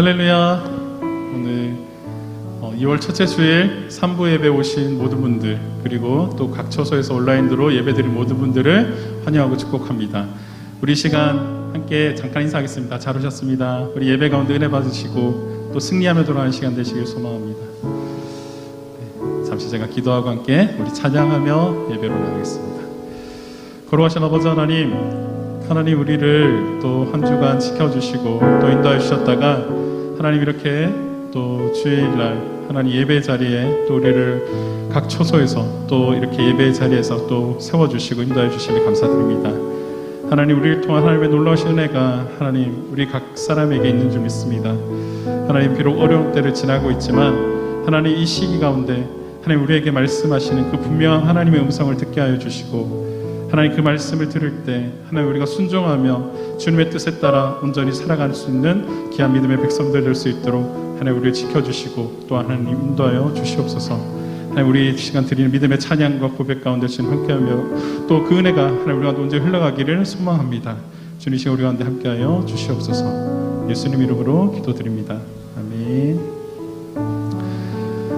할렐루야. 오늘 2월 첫째 주일 3부 예배 오신 모든 분들, 그리고 또 각 처소에서 온라인으로 예배드린 모든 분들을 환영하고 축복합니다. 우리 시간 함께 잠깐 인사하겠습니다. 잘 오셨습니다. 우리 예배 가운데 은혜 받으시고 또 승리하며 돌아가는 시간 되시길 소망합니다. 잠시 제가 기도하고 함께 우리 찬양하며 예배로 나가겠습니다. 거룩하신 아버지 하나님, 우리를 또 한 주간 지켜주시고 또 인도해 주셨다가 하나님 이렇게 또 주일날 하나님 예배 자리에 또 우리를 각 처소에서 또 이렇게 예배 자리에서 또 세워주시고 인도해 주시니 감사드립니다. 하나님, 우리를 통한 하나님의 놀라우신 은혜가 하나님 우리 각 사람에게 있는 줄 믿습니다. 하나님, 비록 어려운 때를 지나고 있지만 하나님 이 시기 가운데 하나님 우리에게 말씀하시는 그 분명한 하나님의 음성을 듣게 하여 주시고, 하나님 그 말씀을 들을 때 하나님 우리가 순종하며 주님의 뜻에 따라 온전히 살아갈 수 있는 귀한 믿음의 백성들 될 수 있도록 하나님 우리를 지켜주시고 또 하나님 인도하여 주시옵소서. 하나님, 우리 시간 드리는 믿음의 찬양과 고백 가운데 주님 함께하며 또 그 은혜가 하나님 우리 가운데 언제 흘러가기를 소망합니다. 주님, 시간 우리 가운데 함께하여 주시옵소서. 예수님 이름으로 기도드립니다. 아멘.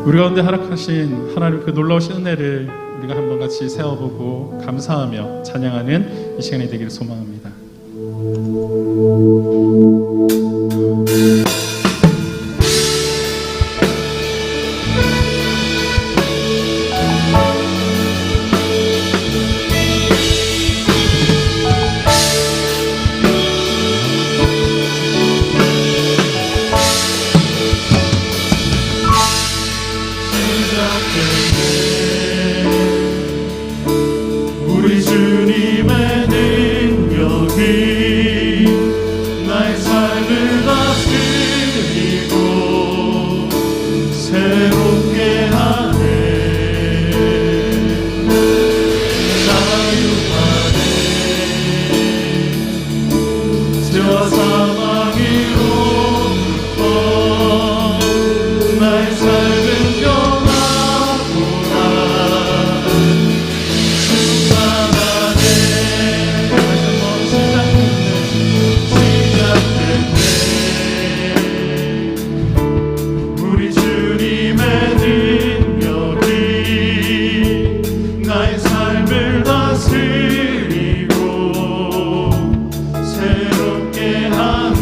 우리 가운데 허락하신 하나님 그 놀라우신 은혜를 우리가 한번 같이 세워보고 감사하며 찬양하는 이 시간이 되기를 소망합니다. 우리 주님의 능력이 나의 삶을 다스리고 새롭게 하네. 자유하네. 죄와 사망이로부터 나의 삶은 나의 삶을 다스리고 새롭게 하네.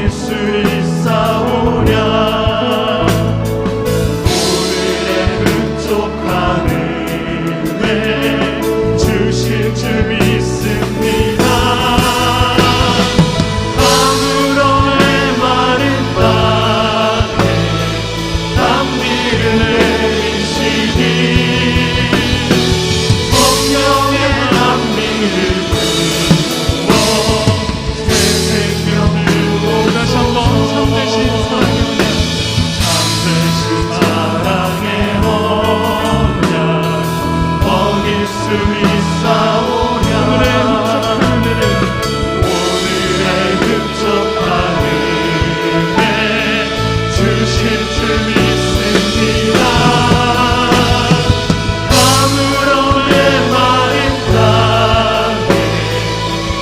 수 있사오랴. 오늘의 흡족한 은혜 주실 줄 믿습니다. 아무런의 마른 땅에 단비를 내리시니 성령의 단비를 부어 새 생명을 다시 한번 참되신 사랑의 참되신 사랑의 언약 어길 수 있사오랴. 오늘의 흡족한 은혜 주실 줄 믿습니다. 아무런의 마른 땅에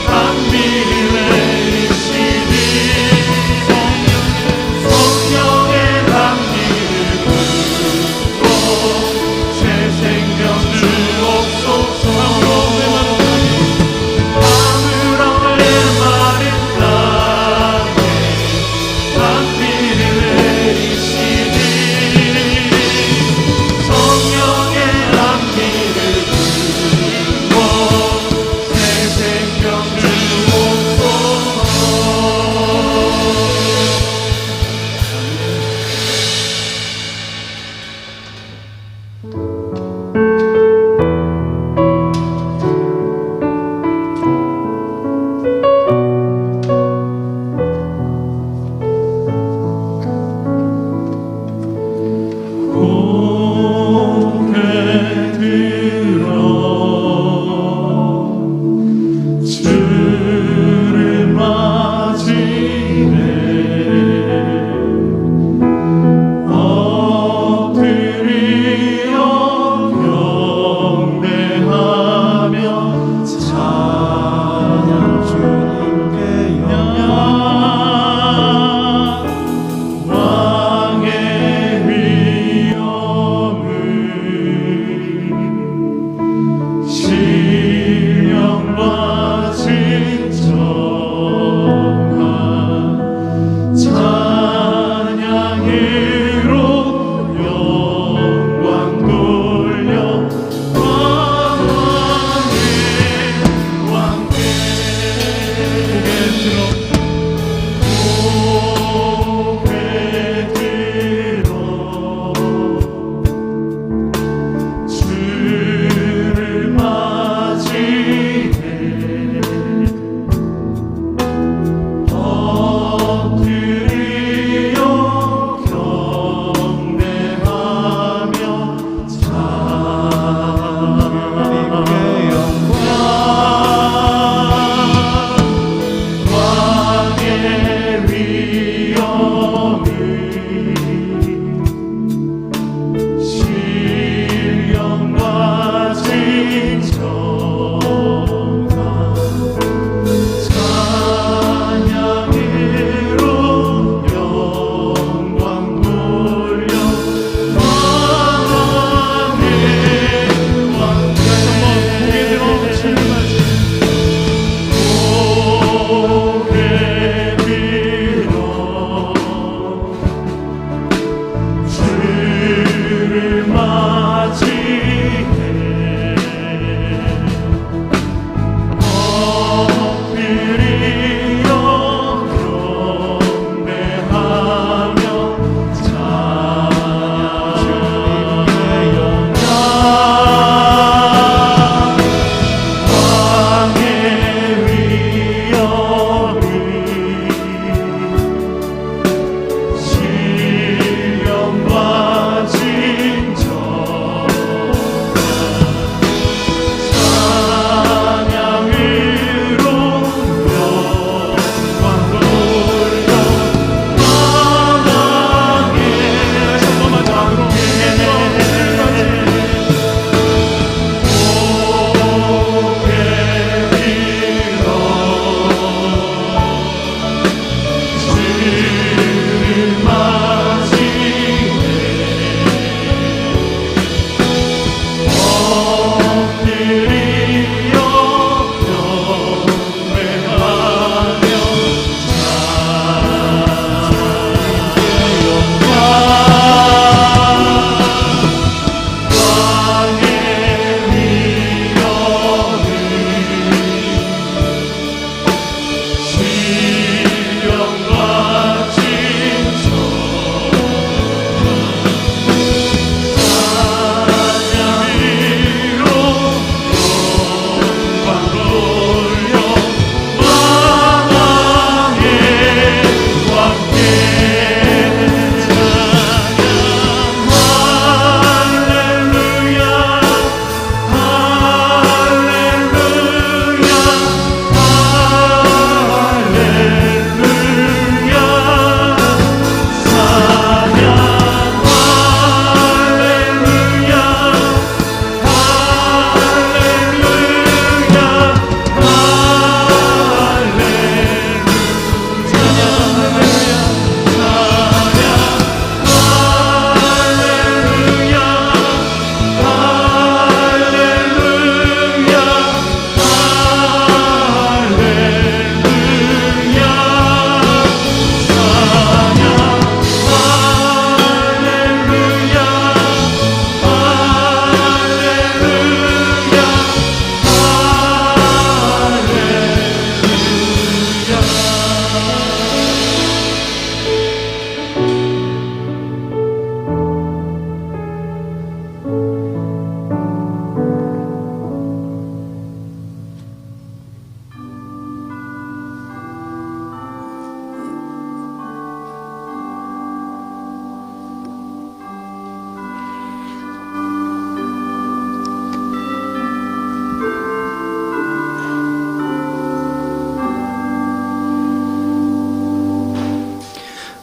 단비를 내리시니 성령의 단비를 부어 새 생명 주옵소서. 아무런의 마른 땅에 단비를 내리시니 성령의 단비를 부어 새 생명 주옵소서. 고개 들어 주를 맞이해 엎드리어 경배하며 찬양 주님께 영광 왕의 위엄을 신령과 진정한 찬양으로 영광 돌려 왕의 왕께 고개 들어 주를 맞이해 엎드리어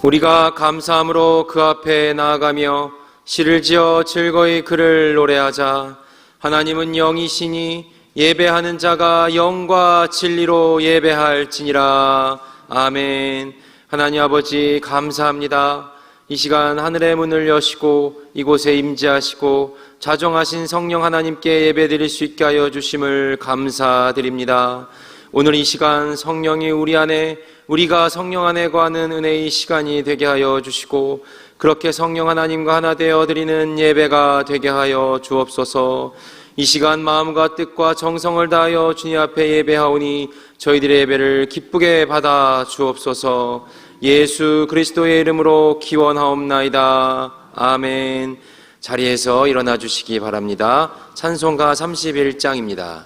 우리가 감사함으로 그 앞에 나아가며 시를 지어 즐거이 그를 노래하자. 하나님은 영이시니 예배하는 자가 영과 진리로 예배할지니라. 아멘. 하나님 아버지 감사합니다. 이 시간 하늘의 문을 여시고 이곳에 임재하시고 자정하신 성령 하나님께 예배드릴 수 있게 하여 주심을 감사드립니다. 오늘 이 시간 성령이 우리 안에, 우리가 성령 안에 거하는 은혜의 시간이 되게 하여 주시고 그렇게 성령 하나님과 하나 되어 드리는 예배가 되게 하여 주옵소서. 이 시간 마음과 뜻과 정성을 다하여 주님 앞에 예배하오니 저희들의 예배를 기쁘게 받아 주옵소서. 예수 그리스도의 이름으로 기원하옵나이다. 아멘. 자리에서 일어나 주시기 바랍니다. 찬송가 31장입니다.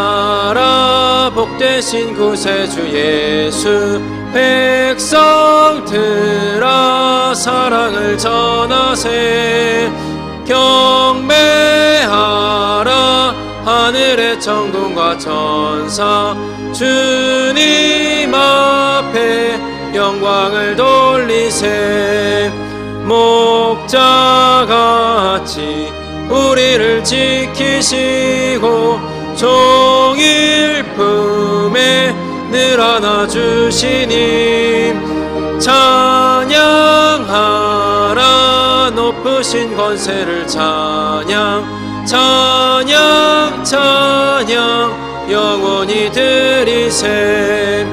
찬양하라 복되신 구세주 예수. 백성들아 사랑을 전하세. 경배하라 하늘의 천군과 천사. 주님 앞에 영광을 돌리세. 목자같이 우리를 지키시고 종일 품에 늘 안아주시니. 찬양하라 높으신 권세를 찬양. 찬양 찬양 영원히 드리세.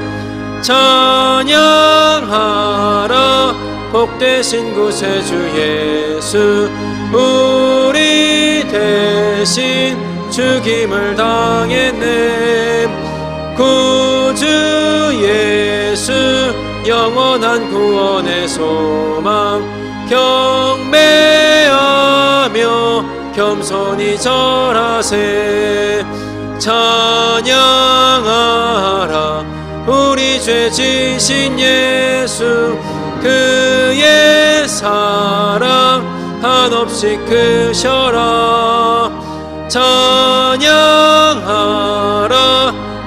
찬양하라 복되신 구세주 예수. 우리 대신 죽임을 당했네. 구주 예수 영원한 구원의 소망. 경배하며 겸손히 절하세. 찬양하라 우리 죄 지신 예수. 그의 사랑 한없이 크셔라. 찬양하라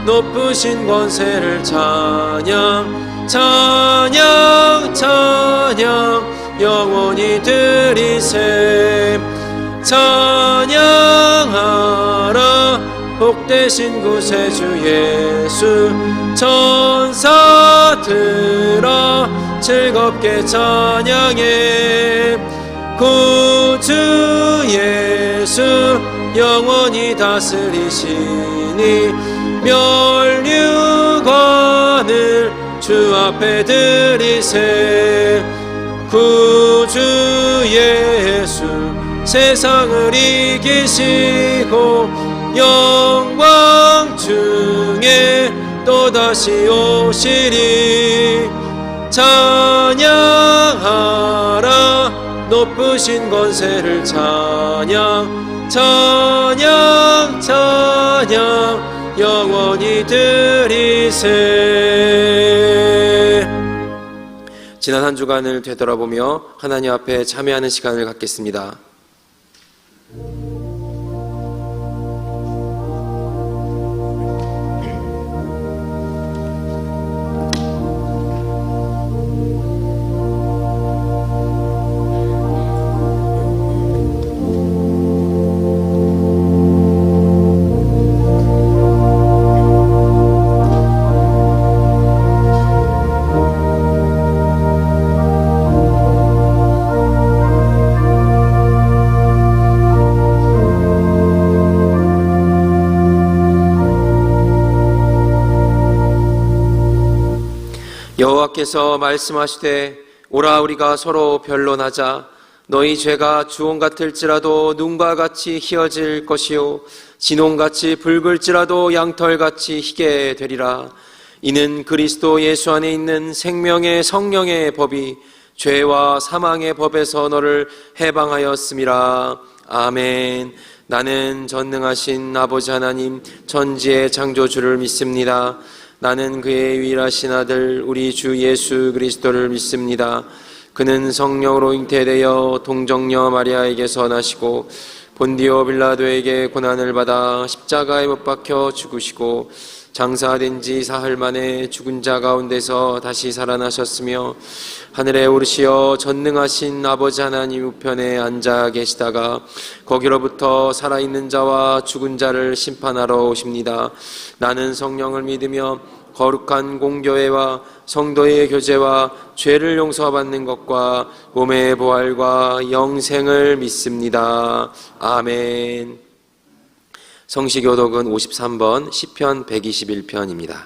높으신 권세를 찬양. 찬양 찬양 영원히 드리세. 찬양하라 복되신 구세주 예수. 천사들아 즐겁게 찬양해. 구주 예수 영원히 다스리시니. 멸류관을 주 앞에 드리세. 구주 예수 세상을 이기시고 영광 중에 또다시 오시리. 찬양하라 높으신 권세를 찬양. 찬양 찬양 영원히 드리세. 지난 한 주간을 되돌아보며 하나님 앞에 참여하는 시간을 갖겠습니다. 여호와께서 말씀하시되 오라 우리가 서로 변론하자. 너희 죄가 주홍 같을지라도 눈과 같이 희어질 것이요 진홍같이 붉을지라도 양털같이 희게 되리라. 이는 그리스도 예수 안에 있는 생명의 성령의 법이 죄와 사망의 법에서 너를 해방하였음이라. 아멘. 나는 전능하신 아버지 하나님 천지의 창조주를 믿습니다. 나는 그의 유일하신 아들 우리 주 예수 그리스도를 믿습니다. 그는 성령으로 잉태되어 동정녀 마리아에게서 나시고 본디오 빌라도에게 고난을 받아 십자가에 못 박혀 죽으시고 장사된 지 사흘 만에 죽은 자 가운데서 다시 살아나셨으며 하늘에 오르시어 전능하신 아버지 하나님 우편에 앉아 계시다가 거기로부터 살아있는 자와 죽은 자를 심판하러 오십니다. 나는 성령을 믿으며 거룩한 공교회와 성도의 교제와 죄를 용서받는 것과 몸의 부활과 영생을 믿습니다. 아멘. 성시교독은 53번 시편 121편입니다.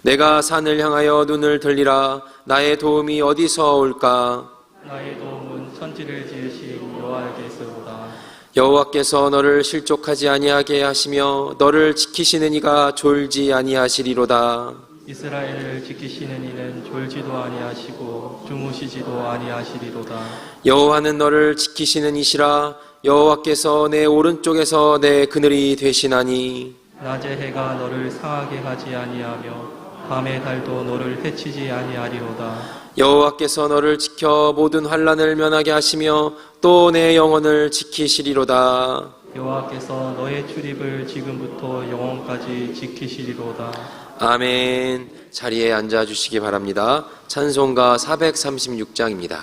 내가 산을 향하여 눈을 들리라. 나의 도움이 어디서 올까? 나의 도움은 천지를 지으신 여호와에게서로다. 여호와께서 너를 실족하지 아니하게 하시며 너를 지키시는 이가 졸지 아니하시리로다. 이스라엘을 지키시는 이는 졸지도 아니하시고 주무시지도 아니하시리로다. 여호와는 너를 지키시는 이시라. 여호와께서 내 오른쪽에서 내 그늘이 되시나니 낮의 해가 너를 상하게 하지 아니하며 밤의 달도 너를 해치지 아니하리로다. 여호와께서 너를 지켜 모든 환난을 면하게 하시며 또 내 영혼을 지키시리로다. 여호와께서 너의 출입을 지금부터 영원까지 지키시리로다. 아멘. 자리에 앉아 주시기 바랍니다. 찬송가 436장입니다.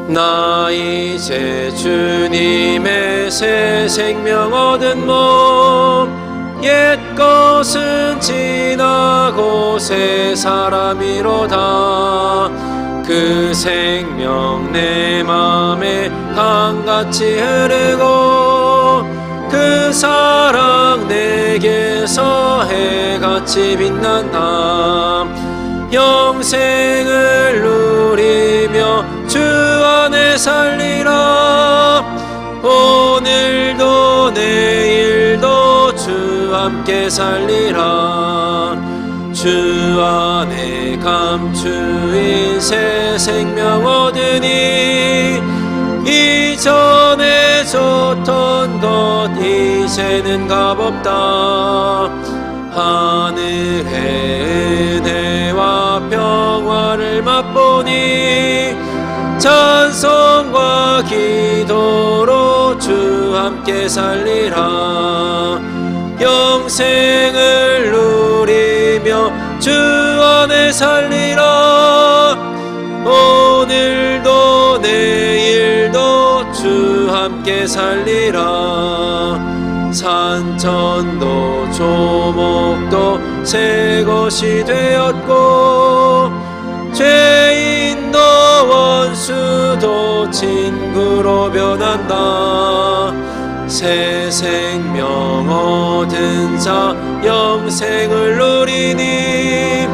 나 이제 주님의 새 생명 얻은 몸 옛 것은 지나고 새 사람이로다. 그 생명 내 맘에 강같이 흐르고 그 사랑 내게서 해같이 빛난다. 영생을 누리며 주 안에 살리라. 오늘도 내일도 주 함께 살리라. 주 안에 감추인 새 생명 얻으니 이전에 좋던 것 이제는 값없다. 하늘의 은혜와 평화를 맛보니 찬송과 기도로 주 함께 살리라. 영생을 누리며 주 안에 살리라. 오늘도 내일도 주 함께 살리라. 산천도 조목도 새 것이 되었고 죄인도 원수도 친구로 변한다. 새 생명 얻은 자 영생을 누리니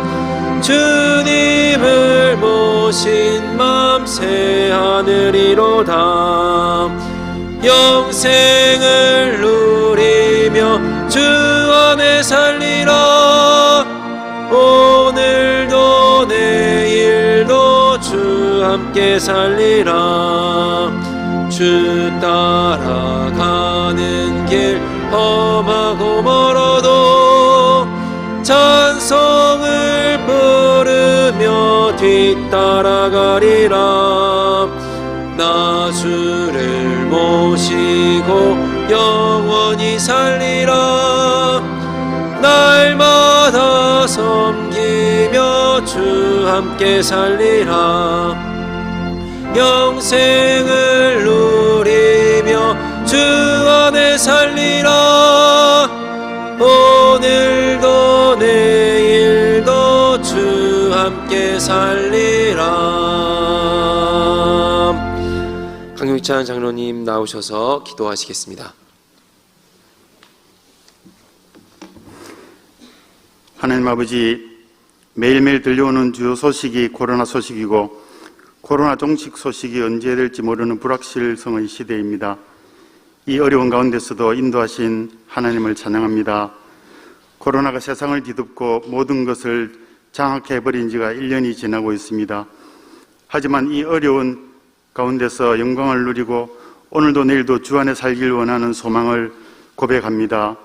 주님을 모신 맘 새 하늘이로다. 영생을 누리며 주 안에 살리라. 오늘도 내일도 주 함께 살리라. 주 따라가는 길 험하고 멀어도 찬송을 부르며 뒤따라가리라. 나 주를 모시고 영원히 살리라. 날마다 섬기며 주 함께 살리라. 영생을 누리며 주 안에 살리라. 오늘도 내일도 주 함께 살리라. 강용찬 장로님 나오셔서 기도하시겠습니다. 하나님 아버지, 매일매일 들려오는 주요 소식이 코로나 소식이고 코로나 종식 소식이 언제 될지 모르는 불확실성의 시대입니다. 이 어려운 가운데서도 인도하신 하나님을 찬양합니다. 코로나가 세상을 뒤덮고 모든 것을 장악해버린 지가 1년이 지나고 있습니다. 하지만 이 어려운 가운데서 영광을 누리고 오늘도 내일도 주 안에 살길 원하는 소망을 고백합니다.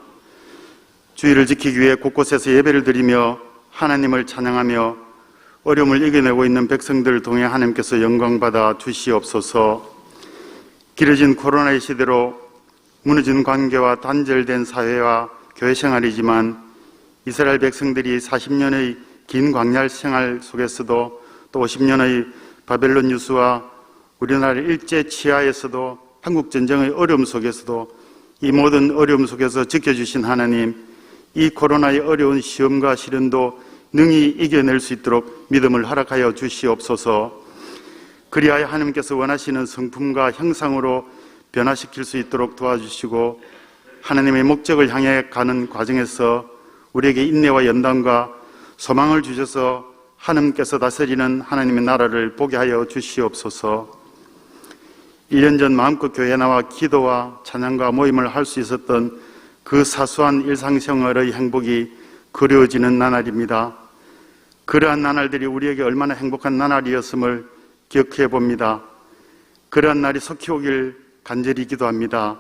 주의를 지키기 위해 곳곳에서 예배를 드리며 하나님을 찬양하며 어려움을 이겨내고 있는 백성들을 통해 하나님께서 영광받아 주시옵소서. 길어진 코로나의 시대로 무너진 관계와 단절된 사회와 교회 생활이지만 이스라엘 백성들이 40년의 긴 광야 생활 속에서도 또 50년의 바벨론 유수와 우리나라 일제 치하에서도 한국 전쟁의 어려움 속에서도 이 모든 어려움 속에서 지켜주신 하나님, 이 코로나의 어려운 시험과 시련도 능히 이겨낼 수 있도록 믿음을 허락하여 주시옵소서. 그리하여 하나님께서 원하시는 성품과 형상으로 변화시킬 수 있도록 도와주시고 하나님의 목적을 향해 가는 과정에서 우리에게 인내와 연단과 소망을 주셔서 하나님께서 다스리는 하나님의 나라를 보게 하여 주시옵소서. 1년 전 마음껏 교회에 나와 기도와 찬양과 모임을 할 수 있었던 그 사소한 일상생활의 행복이 그리워지는 나날입니다. 그러한 나날들이 우리에게 얼마나 행복한 나날이었음을 기억해 봅니다. 그러한 날이 속히 오길 간절히 기도합니다.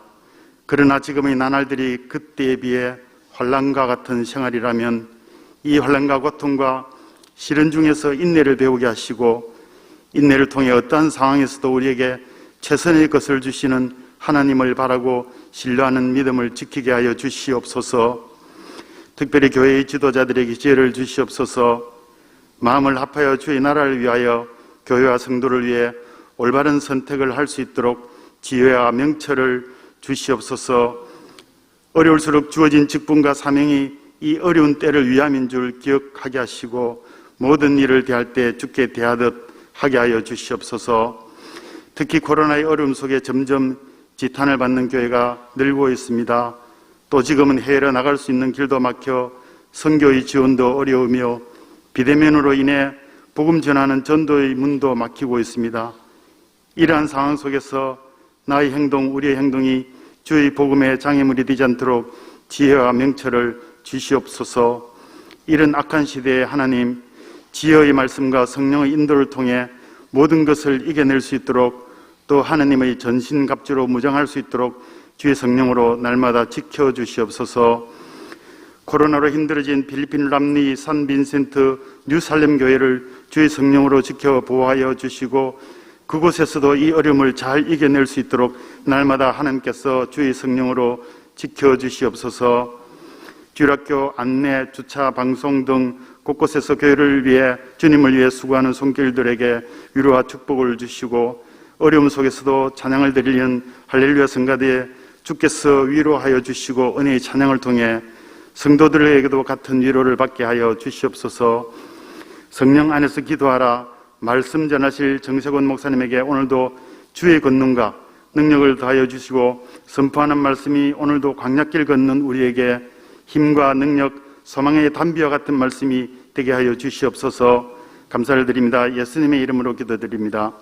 그러나 지금의 나날들이 그때에 비해 환난과 같은 생활이라면 이 환난과 고통과 시련 중에서 인내를 배우게 하시고 인내를 통해 어떠한 상황에서도 우리에게 최선의 것을 주시는 하나님을 바라고 신뢰하는 믿음을 지키게 하여 주시옵소서. 특별히 교회의 지도자들에게 지혜를 주시옵소서. 마음을 합하여 주의 나라를 위하여 교회와 성도를 위해 올바른 선택을 할 수 있도록 지혜와 명철을 주시옵소서. 어려울수록 주어진 직분과 사명이 이 어려운 때를 위함인 줄 기억하게 하시고 모든 일을 대할 때 주께 대하듯 하게 하여 주시옵소서. 특히 코로나의 어려움 속에 점점 지탄을 받는 교회가 늘고 있습니다. 또 지금은 해외로 나갈 수 있는 길도 막혀 선교의 지원도 어려우며 비대면으로 인해 복음 전하는 전도의 문도 막히고 있습니다. 이러한 상황 속에서 나의 행동, 우리의 행동이 주의 복음의 장애물이 되지 않도록 지혜와 명철을 주시옵소서. 이런 악한 시대에 하나님, 지혜의 말씀과 성령의 인도를 통해 모든 것을 이겨낼 수 있도록 또 하나님의 전신갑주로 무장할 수 있도록 주의 성령으로 날마다 지켜주시옵소서. 코로나로 힘들어진 필리핀 람리 산 빈센트 뉴살렘 교회를 주의 성령으로 지켜 보호하여 주시고 그곳에서도 이 어려움을 잘 이겨낼 수 있도록 날마다 하나님께서 주의 성령으로 지켜주시옵소서. 주일학교 안내, 주차, 방송 등 곳곳에서 교회를 위해 주님을 위해 수고하는 손길들에게 위로와 축복을 주시고 어려움 속에서도 찬양을 드리는 할렐루야 성가대에 주께서 위로하여 주시고 은혜의 찬양을 통해 성도들에게도 같은 위로를 받게 하여 주시옵소서. 성령 안에서 기도하라 말씀 전하실 정세곤 목사님에게 오늘도 주의 권능과 능력을 더하여 주시고 선포하는 말씀이 오늘도 광야길 걷는 우리에게 힘과 능력, 소망의 담비와 같은 말씀이 되게 하여 주시옵소서. 감사를 드립니다. 예수님의 이름으로 기도드립니다.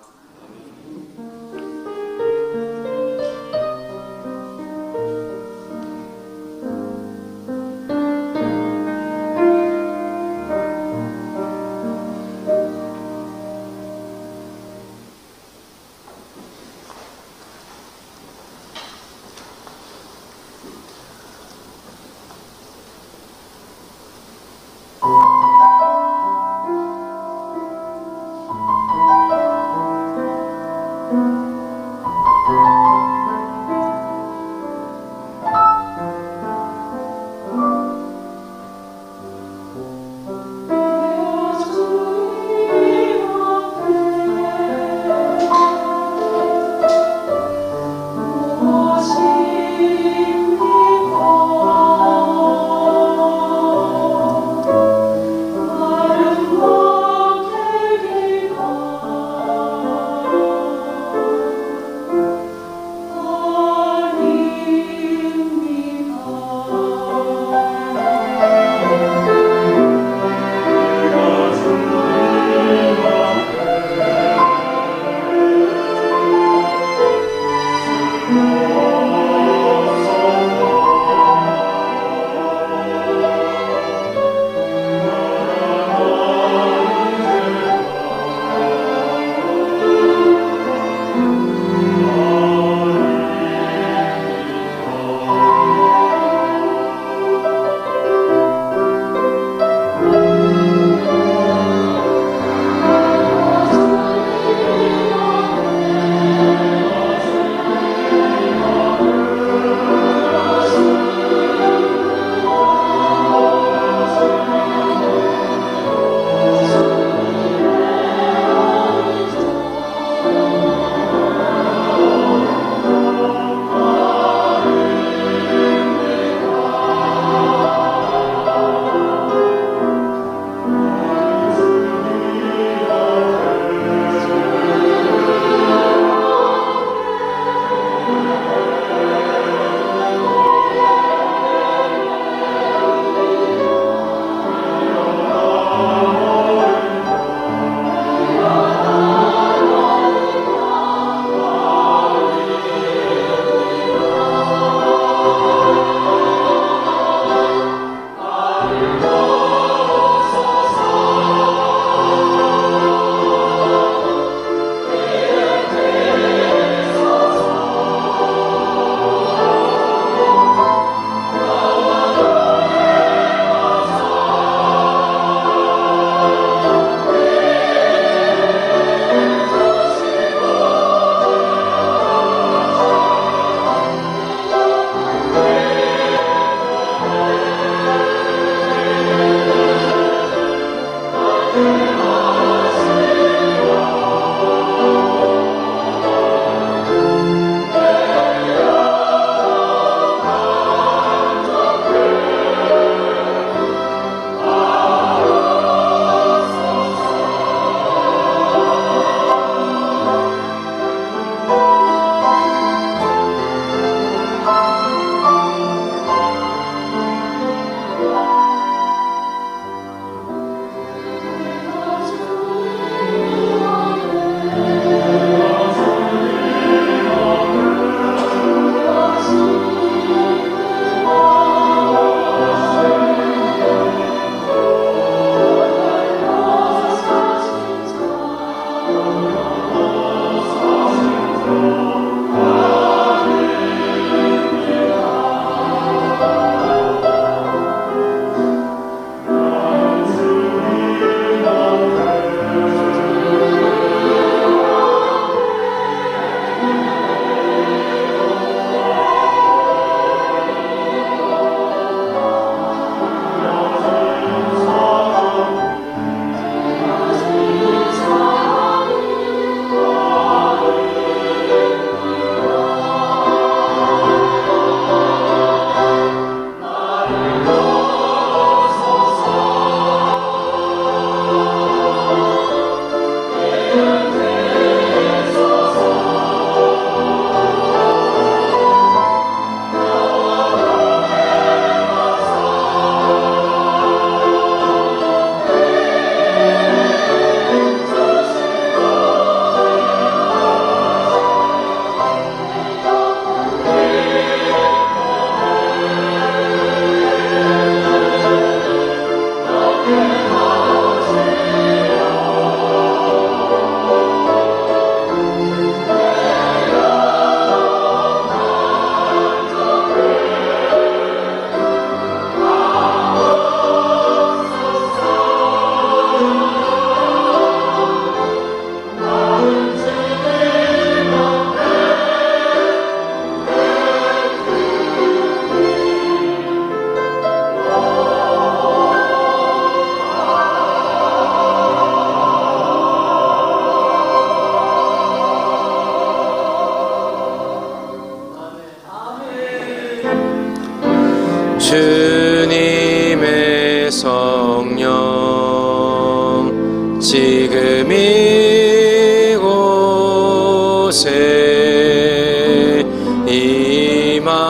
곳에 임하소서.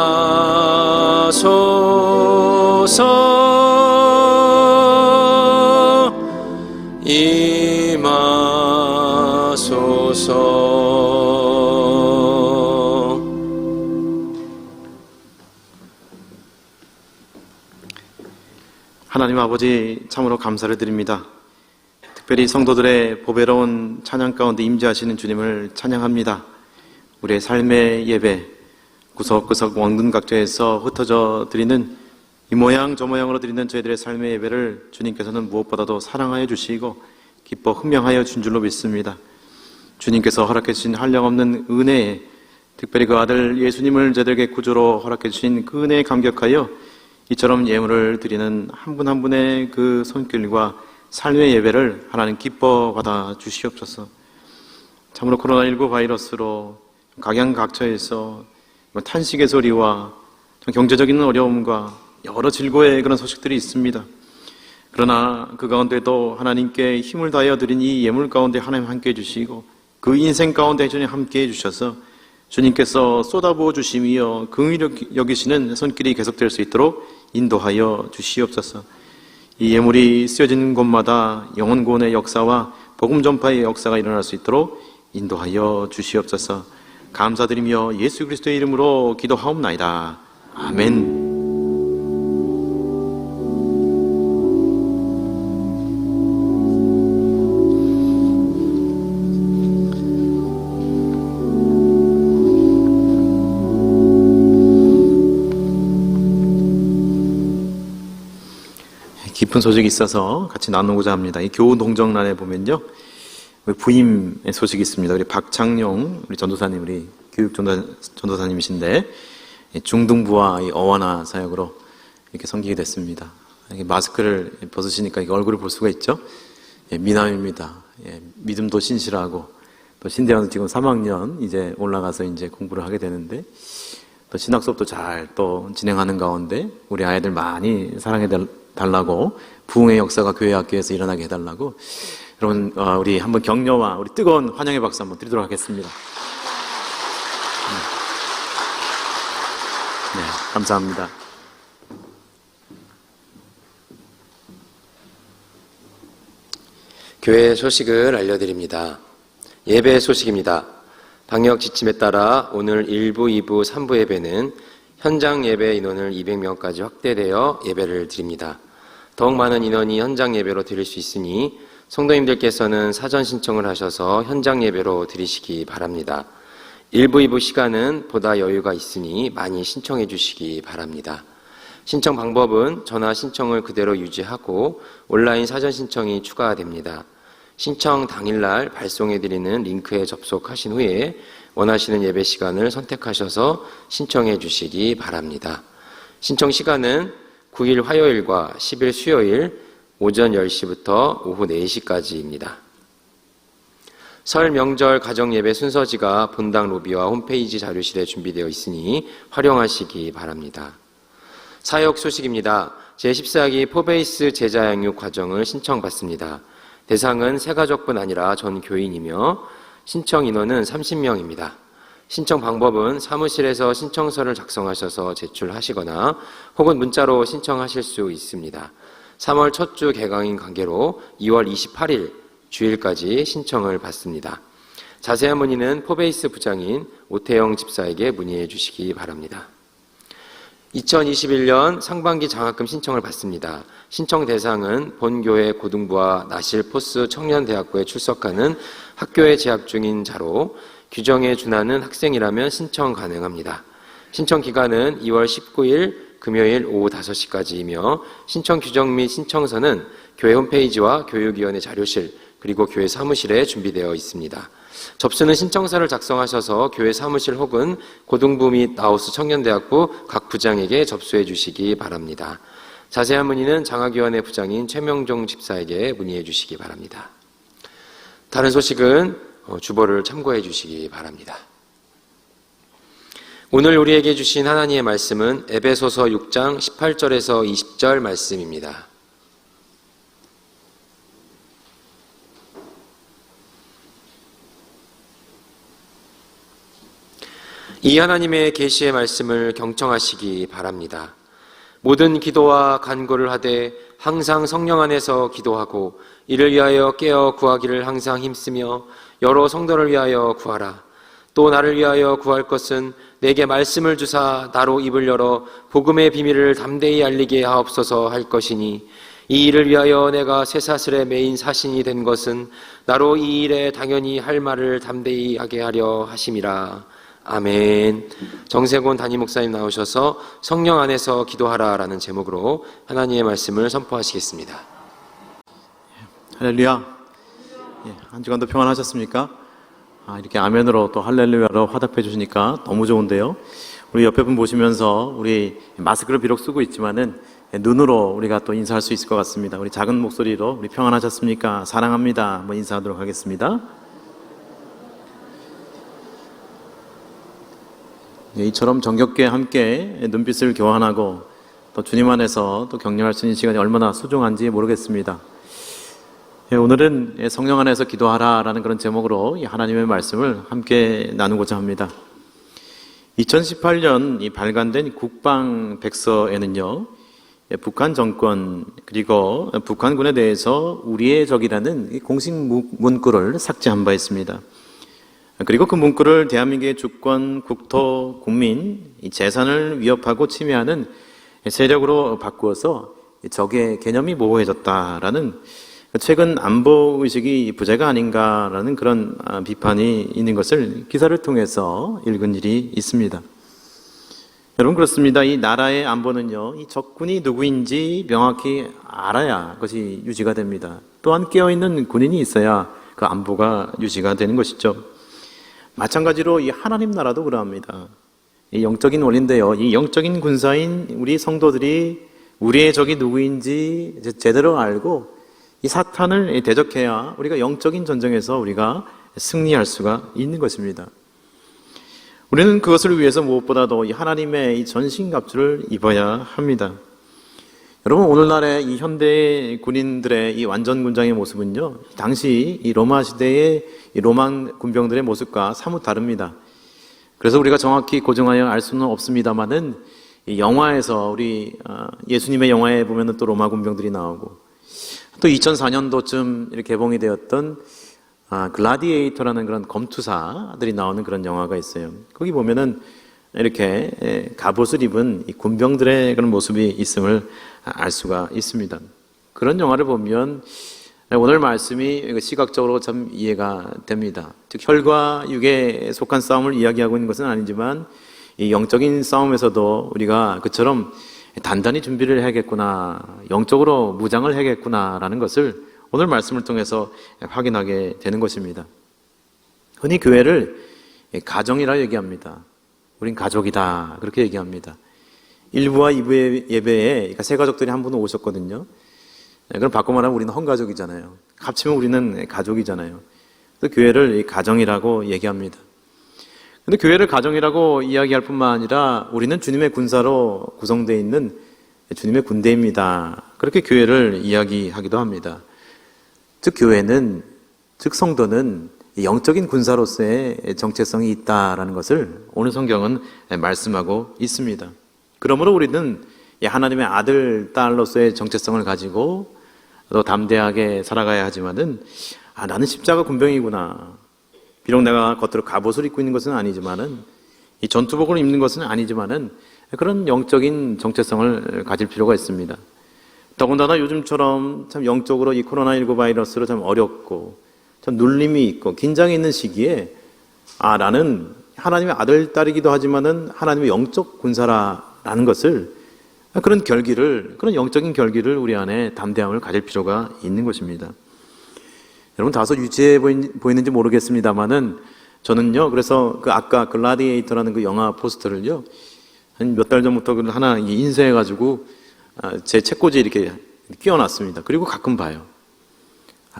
임하소서. 하나님 아버지, 참으로 감사를 드립니다. 특별히 성도들의 보배로운 찬양 가운데 임재하시는 주님을 찬양합니다. 우리의 삶의 예배, 구석구석 원근 각처에서 흩어져 드리는 이 모양 저 모양으로 드리는 저희들의 삶의 예배를 주님께서는 무엇보다도 사랑하여 주시고 기뻐 흠명하여 준 줄로 믿습니다. 주님께서 허락해 주신 한량없는 은혜에, 특별히 그 아들 예수님을 저희들에게 구주로 허락해 주신 그 은혜에 감격하여 이처럼 예물을 드리는 한 분 한 분의 그 손길과 삶의 예배를 하나님 기뻐 받아 주시옵소서. 참으로 코로나19 바이러스로 각양각처에서 탄식의 소리와 경제적인 어려움과 여러 질고의 그런 소식들이 있습니다. 그러나 그 가운데도 하나님께 힘을 다하여 드린 이 예물 가운데 하나님 함께 해주시고 그 인생 가운데 주님 함께 해주셔서 주님께서 쏟아부어 주심이여 긍휼히 여기시는 손길이 계속될 수 있도록 인도하여 주시옵소서. 이 예물이 쓰여진 곳마다 영혼 구원의 역사와 복음 전파의 역사가 일어날 수 있도록 인도하여 주시옵소서. 감사드리며 예수 그리스도의 이름으로 기도하옵나이다. 아멘. 깊은 소식이 있어서 같이 나누고자 합니다. 이 교우 동정란에 보면요, 부임의 소식이 있습니다. 우리 박창용 우리 전도사님, 우리 교육 전도사님이신데 중등부와 이 어원화 사역으로 이렇게 섬기게 됐습니다. 마스크를 벗으시니까 얼굴을 볼 수가 있죠. 미남입니다. 믿음도 신실하고 또 신대원 지금 3학년 이제 올라가서 이제 공부를 하게 되는데 또 신학 수업도 잘 또 진행하는 가운데 우리 아이들 많이 사랑해 달라고 부흥의 역사가 교회 학교에서 일어나게 해달라고 여러분 우리 한번 격려와 우리 뜨거운 환영의 박수 한번 드리도록 하겠습니다. 네, 감사합니다. 교회 소식을 알려드립니다. 예배 소식입니다. 방역 지침에 따라 오늘 1부, 2부, 3부 예배는 현장 예배 인원을 200명까지 확대되어 예배를 드립니다. 더욱 많은 인원이 현장 예배로 드릴 수 있으니 성도님들께서는 사전 신청을 하셔서 현장 예배로 드리시기 바랍니다. 1부, 2부 시간은 보다 여유가 있으니 많이 신청해 주시기 바랍니다. 신청 방법은 전화 신청을 그대로 유지하고 온라인 사전 신청이 추가됩니다. 신청 당일날 발송해드리는 링크에 접속하신 후에 원하시는 예배 시간을 선택하셔서 신청해 주시기 바랍니다. 신청 시간은 9일 화요일과 10일 수요일 오전 10시부터 오후 4시까지입니다. 설 명절 가정예배 순서지가 본당 로비와 홈페이지 자료실에 준비되어 있으니 활용하시기 바랍니다. 사역 소식입니다. 제14기 포베이스 제자 양육 과정을 신청받습니다. 대상은 새가족뿐 아니라 전 교인이며 신청 인원은 30명입니다. 신청 방법은 사무실에서 신청서를 작성하셔서 제출하시거나 혹은 문자로 신청하실 수 있습니다. 3월 첫 주 개강인 관계로 2월 28일 주일까지 신청을 받습니다. 자세한 문의는 포베이스 부장인 오태영 집사에게 문의해 주시기 바랍니다. 2021년 상반기 장학금 신청을 받습니다. 신청 대상은 본교회 고등부와 나실 포스 청년대학교에 출석하는 학교에 재학 중인 자로 규정에 준하는 학생이라면 신청 가능합니다. 신청 기간은 2월 19일 금요일 오후 5시까지이며 신청 규정 및 신청서는 교회 홈페이지와 교육위원회 자료실 그리고 교회 사무실에 준비되어 있습니다. 접수는 신청서를 작성하셔서 교회 사무실 혹은 고등부 및 나우스 청년대학부 각 부장에게 접수해 주시기 바랍니다. 자세한 문의는 장학위원회 부장인 최명종 집사에게 문의해 주시기 바랍니다. 다른 소식은 주보를 참고해 주시기 바랍니다. 오늘 우리에게 주신 하나님의 말씀은 에베소서 6장 18절에서 20절 말씀입니다. 이 하나님의 계시의 말씀을 경청하시기 바랍니다. 모든 기도와 간구를 하되 항상 성령 안에서 기도하고 이를 위하여 깨어 구하기를 항상 힘쓰며 여러 성도를 위하여 구하라. 또 나를 위하여 구할 것은 내게 말씀을 주사 나로 입을 열어 복음의 비밀을 담대히 알리게 하옵소서 할 것이니 이 일을 위하여 내가 쇠사슬의 메인 사신이 된 것은 나로 이 일에 당연히 할 말을 담대히 하게 하려 하심이라. 아멘. 정세곤 담임 목사님 나오셔서 성령 안에서 기도하라라는 제목으로 하나님의 말씀을 선포하시겠습니다. 할렐루야. 한 주간도 평안하셨습니까? 이렇게 아멘으로 또 할렐루야로 화답해 주시니까 너무 좋은데요. 우리 옆에 분 보시면서 우리 마스크를 비록 쓰고 있지만은 눈으로 우리가 또 인사할 수 있을 것 같습니다. 우리 작은 목소리로 우리 평안하셨습니까? 사랑합니다. 한번 인사하도록 하겠습니다. 이처럼 정겹게 함께 눈빛을 교환하고 또 주님 안에서 또 격려할 수 있는 시간이 얼마나 소중한지 모르겠습니다. 오늘은 성령 안에서 기도하라라는 그런 제목으로 하나님의 말씀을 함께 나누고자 합니다. 2018년 발간된 국방백서에는요, 북한 정권 그리고 북한군에 대해서 우리의 적이라는 공식 문구를 삭제한 바 있습니다. 그리고 그 문구를 대한민국의 주권, 국토, 국민, 재산을 위협하고 침해하는 세력으로 바꾸어서 적의 개념이 모호해졌다라는 최근 안보의식이 부재가 아닌가라는 그런 비판이 있는 것을 기사를 통해서 읽은 일이 있습니다. 여러분, 그렇습니다. 이 나라의 안보는요, 이 적군이 누구인지 명확히 알아야 그것이 유지가 됩니다. 또한 깨어있는 군인이 있어야 그 안보가 유지가 되는 것이죠. 마찬가지로 이 하나님 나라도 그러합니다. 이 영적인 원리인데요, 이 영적인 군사인 우리 성도들이 우리의 적이 누구인지 제대로 알고 이 사탄을 대적해야 우리가 영적인 전쟁에서 우리가 승리할 수가 있는 것입니다. 우리는 그것을 위해서 무엇보다도 이 하나님의 이 전신갑주를 입어야 합니다. 여러분, 오늘날의 이 현대 군인들의 이 완전 군장의 모습은요, 당시 이 로마 시대의 이 로만 군병들의 모습과 사뭇 다릅니다. 그래서 우리가 정확히 고정하여 알 수는 없습니다만은 이 영화에서 우리 예수님의 영화에 보면은 또 로마 군병들이 나오고, 또 2004년도쯤 이렇게 개봉이 되었던 글라디에이터라는 그런 검투사들이 나오는 그런 영화가 있어요. 거기 보면은 이렇게 갑옷을 입은 이 군병들의 그런 모습이 있음을 알 수가 있습니다. 그런 영화를 보면 오늘 말씀이 시각적으로 참 이해가 됩니다. 즉, 혈과 육에 속한 싸움을 이야기하고 있는 것은 아니지만 이 영적인 싸움에서도 우리가 그처럼 단단히 준비를 해야겠구나, 영적으로 무장을 해야겠구나라는 것을 오늘 말씀을 통해서 확인하게 되는 것입니다. 흔히 교회를 가정이라 얘기합니다. 우린 가족이다, 그렇게 얘기합니다. 1부와 2부의 예배에 세 가족들이 한 분은 오셨거든요. 그럼 바꿔 말하면 우리는 헌가족이잖아요. 합치면 우리는 가족이잖아요. 그래서 교회를 가정이라고 얘기합니다. 근데 교회를 가정이라고 이야기할 뿐만 아니라 우리는 주님의 군사로 구성되어 있는 주님의 군대입니다. 그렇게 교회를 이야기하기도 합니다. 즉, 교회는, 즉 성도는 영적인 군사로서의 정체성이 있다라는 것을 오늘 성경은 말씀하고 있습니다. 그러므로 우리는 하나님의 아들, 딸로서의 정체성을 가지고 또 담대하게 살아가야 하지만은 나는 십자가 군병이구나. 비록 내가 겉으로 갑옷을 입고 있는 것은 아니지만은, 이 전투복을 입는 것은 아니지만은 그런 영적인 정체성을 가질 필요가 있습니다. 더군다나 요즘처럼 참 영적으로 이 코로나19 바이러스로 참 어렵고 참 눌림이 있고 긴장이 있는 시기에 나는 하나님의 아들, 딸이기도 하지만은 하나님의 영적 군사라는 것을, 그런 결기를, 그런 영적인 결기를 우리 안에 담대함을 가질 필요가 있는 것입니다. 여러분, 다소 유치해 보이는지 모르겠습니다만은 저는요, 그래서 그 아까 글라디에이터라는 그 영화 포스터를요, 한 몇 달 전부터 하나 인쇄해가지고 제 책꽂이에 이렇게 끼워놨습니다. 그리고 가끔 봐요.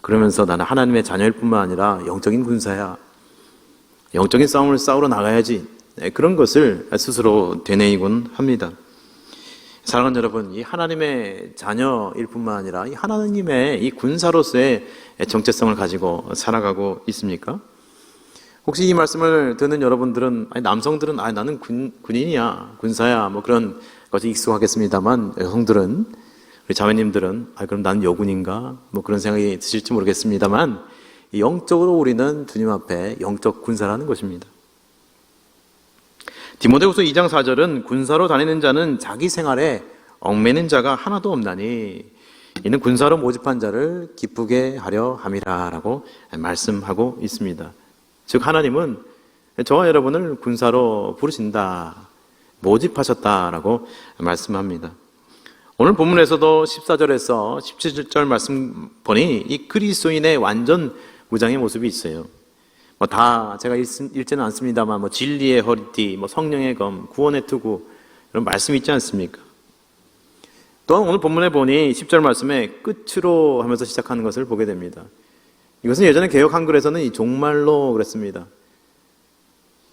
그러면서 나는 하나님의 자녀일 뿐만 아니라 영적인 군사야. 영적인 싸움을 싸우러 나가야지. 그런 것을 스스로 되뇌이곤 합니다. 사랑하는 여러분, 이 하나님의 자녀일 뿐만 아니라 이 하나님의 이 군사로서의 정체성을 가지고 살아가고 있습니까? 혹시 이 말씀을 듣는 여러분들은, 아니, 남성들은, 아니, 나는 군인이야, 군사야, 뭐 그런 것이 익숙하겠습니다만, 여성들은, 우리 자매님들은, 아, 그럼 난 여군인가? 뭐 그런 생각이 드실지 모르겠습니다만, 영적으로 우리는 주님 앞에 영적 군사라는 것입니다. 디모데후서 2장 4절은 군사로 다니는 자는 자기 생활에 얽매는 자가 하나도 없나니 이는 군사로 모집한 자를 기쁘게 하려 함이라 라고 말씀하고 있습니다. 즉 하나님은 저와 여러분을 군사로 부르신다, 모집하셨다라고 말씀합니다. 오늘 본문에서도 14절에서 17절 말씀 보니 이 그리스도인의 완전 무장의 모습이 있어요. 뭐 다 제가 읽지는 않습니다만 뭐 진리의 허리띠, 뭐 성령의 검, 구원의 투구 이런 말씀이 있지 않습니까? 또한 오늘 본문에 보니 10절 말씀에 끝으로 하면서 시작하는 것을 보게 됩니다. 이것은 예전에 개역 한글에서는 이 종말로 그랬습니다.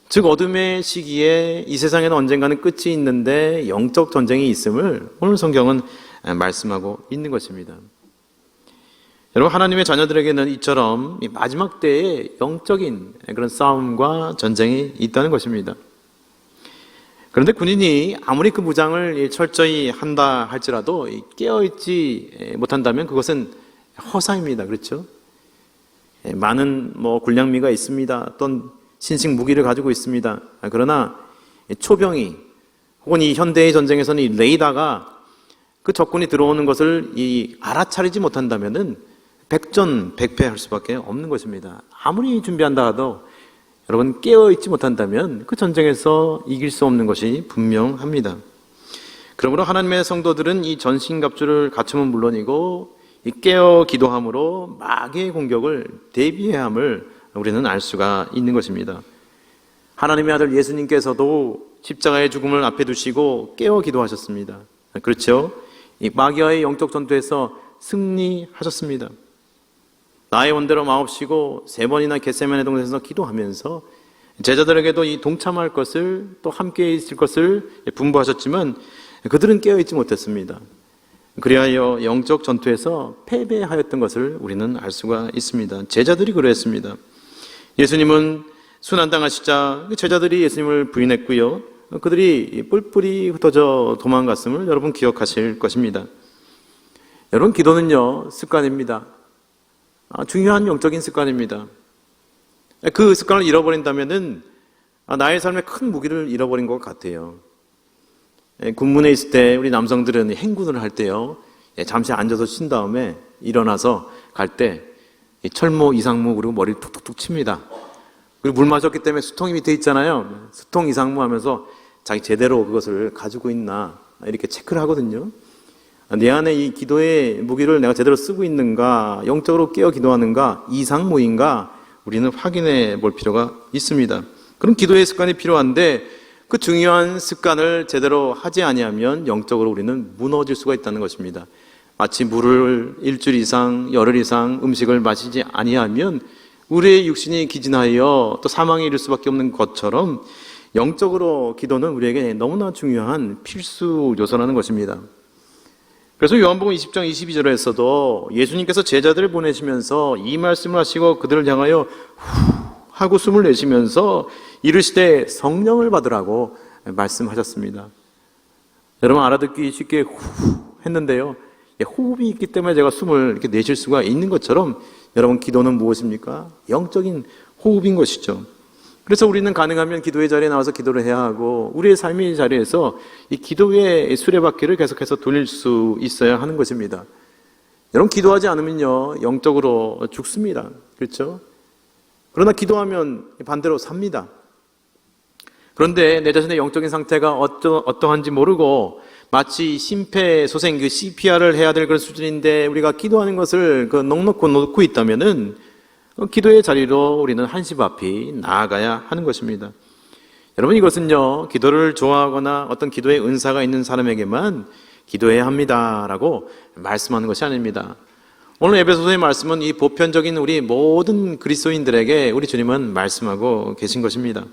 즉 어둠의 시기에 이 세상에는 언젠가는 끝이 있는데 영적 전쟁이 있음을 오늘 성경은 말씀하고 있는 것입니다. 여러분, 하나님의 자녀들에게는 이처럼 마지막 때에 영적인 그런 싸움과 전쟁이 있다는 것입니다. 그런데 군인이 아무리 그 무장을 철저히 한다 할지라도 깨어있지 못한다면 그것은 허사입니다. 그렇죠? 많은 뭐 군량미가 있습니다. 또는 신식 무기를 가지고 있습니다. 그러나 초병이 혹은 이 현대의 전쟁에서는 이 레이더가 그 적군이 들어오는 것을 알아차리지 못한다면은 백전백패할 수밖에 없는 것입니다. 아무리 준비한다 하도 여러분 깨어있지 못한다면 그 전쟁에서 이길 수 없는 것이 분명합니다. 그러므로 하나님의 성도들은 이 전신갑주를 갖추면 물론이고 이 깨어 기도함으로 마귀의 공격을 대비해야 함을 우리는 알 수가 있는 것입니다. 하나님의 아들 예수님께서도 십자가의 죽음을 앞에 두시고 깨어 기도하셨습니다. 그렇죠? 이 마귀와의 영적 전투에서 승리하셨습니다. 나의 원대로 마옵시고 3번이나 겟세마네 동산에서 기도하면서 제자들에게도 이 동참할 것을 또 함께 있을 것을 분부하셨지만 그들은 깨어있지 못했습니다. 그리하여 영적 전투에서 패배하였던 것을 우리는 알 수가 있습니다. 제자들이 그랬습니다. 예수님은 순환당하시자 제자들이 예수님을 부인했고요. 그들이 뿔뿔이 흩어져 도망갔음을 여러분 기억하실 것입니다. 여러분, 기도는요 습관입니다. 중요한 영적인 습관입니다. 그 습관을 잃어버린다면은 나의 삶에 큰 무기를 잃어버린 것 같아요. 군문에 있을 때 우리 남성들은 행군을 할 때요 잠시 앉아서 쉰 다음에 일어나서 갈 때 철모, 이상무 그리고 머리를 툭툭툭 칩니다. 그리고 물 마셨기 때문에 수통이 밑에 있잖아요. 수통, 이상무 하면서 자기 제대로 그것을 가지고 있나 이렇게 체크를 하거든요. 내 안에 이 기도의 무기를 내가 제대로 쓰고 있는가, 영적으로 깨어 기도하는가, 이상무인가 우리는 확인해 볼 필요가 있습니다. 그럼 기도의 습관이 필요한데 그 중요한 습관을 제대로 하지 아니하면 영적으로 우리는 무너질 수가 있다는 것입니다. 마치 물을 일주일 이상, 열흘 이상 음식을 마시지 아니하면 우리의 육신이 기진하여 또 사망에 이를 수밖에 없는 것처럼 영적으로 기도는 우리에게 너무나 중요한 필수 요소라는 것입니다. 그래서 요한복음 20장 22절에서도 예수님께서 제자들을 보내시면서 이 말씀을 하시고 그들을 향하여 후 하고 숨을 내쉬면서 이르시되 성령을 받으라고 말씀하셨습니다. 여러분, 알아듣기 쉽게 후 했는데요, 호흡이 있기 때문에 제가 숨을 이렇게 내쉴 수가 있는 것처럼 여러분, 기도는 무엇입니까? 영적인 호흡인 것이죠. 그래서 우리는 가능하면 기도의 자리에 나와서 기도를 해야 하고 우리의 삶의 자리에서 이 기도의 수레바퀴를 계속해서 돌릴 수 있어야 하는 것입니다. 여러분, 기도하지 않으면요 영적으로 죽습니다. 그렇죠? 그러나 기도하면 반대로 삽니다. 그런데 내 자신의 영적인 상태가 어떠한지 모르고 마치 심폐소생, 그 CPR을 해야 될 그런 수준인데 우리가 기도하는 것을 넉넉히 놓고 있다면은 기도의 자리로 우리는 한시 앞이 나아가야 하는 것입니다. 여러분, 이것은요 기도를 좋아하거나 어떤 기도의 은사가 있는 사람에게만 기도해야 합니다라고 말씀하는 것이 아닙니다. 오늘 에베소서의 말씀은 이 보편적인 우리 모든 그리스도인들에게 우리 주님은 말씀하고 계신 것입니다.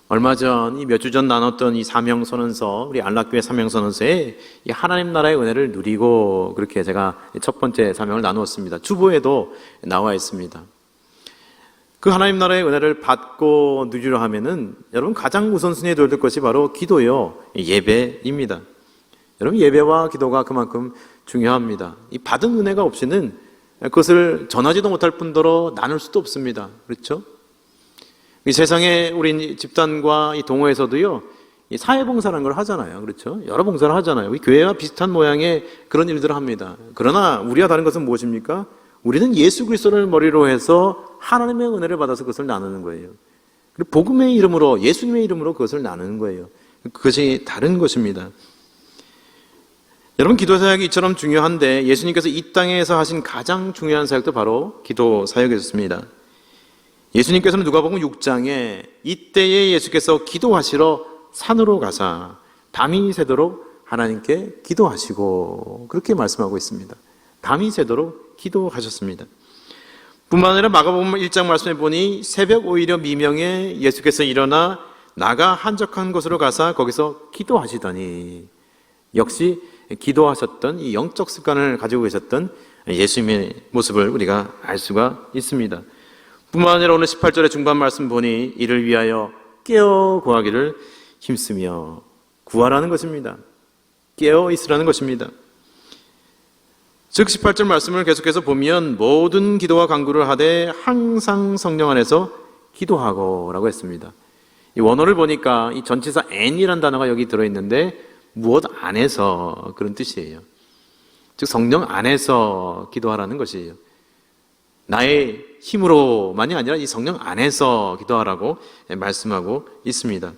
얼마 전, 몇 주 전 나눴던 이 사명선언서, 우리 안락교회 사명선언서에 이 하나님 나라의 은혜를 누리고 그렇게 제가 첫 번째 사명을 나누었습니다. 주보에도 나와 있습니다. 그 하나님 나라의 은혜를 받고 누리려 하면은 여러분 가장 우선순위에 둬야 될 것이 바로 기도요, 예배입니다. 여러분 예배와 기도가 그만큼 중요합니다. 이 받은 은혜가 없이는 그것을 전하지도 못할 뿐더러 나눌 수도 없습니다. 그렇죠? 이 세상에 우리 집단과 이 동호회에서도요, 이 사회봉사라는 걸 하잖아요. 그렇죠? 여러 봉사를 하잖아요. 우리 교회와 비슷한 모양의 그런 일들을 합니다. 그러나 우리와 다른 것은 무엇입니까? 우리는 예수 그리스도를 머리로 해서 하나님의 은혜를 받아서 그것을 나누는 거예요. 그리고 복음의 이름으로, 예수님의 이름으로 그것을 나누는 거예요. 그것이 다른 것입니다. 여러분, 기도 사역이 이처럼 중요한데 예수님께서 이 땅에서 하신 가장 중요한 사역도 바로 기도 사역이었습니다. 예수님께서는 누가복음 6장에 이때에 예수께서 기도하시러 산으로 가사 담이 새도록 하나님께 기도하시고 그렇게 말씀하고 있습니다. 담이 새도록 기도하셨습니다. 뿐만 아니라 마가복음 1장 말씀해 보니 새벽 오히려 미명에 예수께서 일어나 나가 한적한 곳으로 가사 거기서 기도하시더니, 역시 기도하셨던 이 영적 습관을 가지고 계셨던 예수님의 모습을 우리가 알 수가 있습니다. 뿐만 아니라 오늘 18절의 중반 말씀 보니 이를 위하여 깨어 구하기를 힘쓰며, 구하라는 것입니다. 깨어 있으라는 것입니다. 즉 18절 말씀을 계속해서 보면 모든 기도와 간구를 하되 항상 성령 안에서 기도하고 라고 했습니다. 이 원어를 보니까 이 전치사 and이라는 단어가 여기 들어있는데 무엇 안에서 그런 뜻이에요. 즉 성령 안에서 기도하라는 것이에요. 나의 힘으로만이 아니라 이 성령 안에서 기도하라고 말씀하고 있습니다.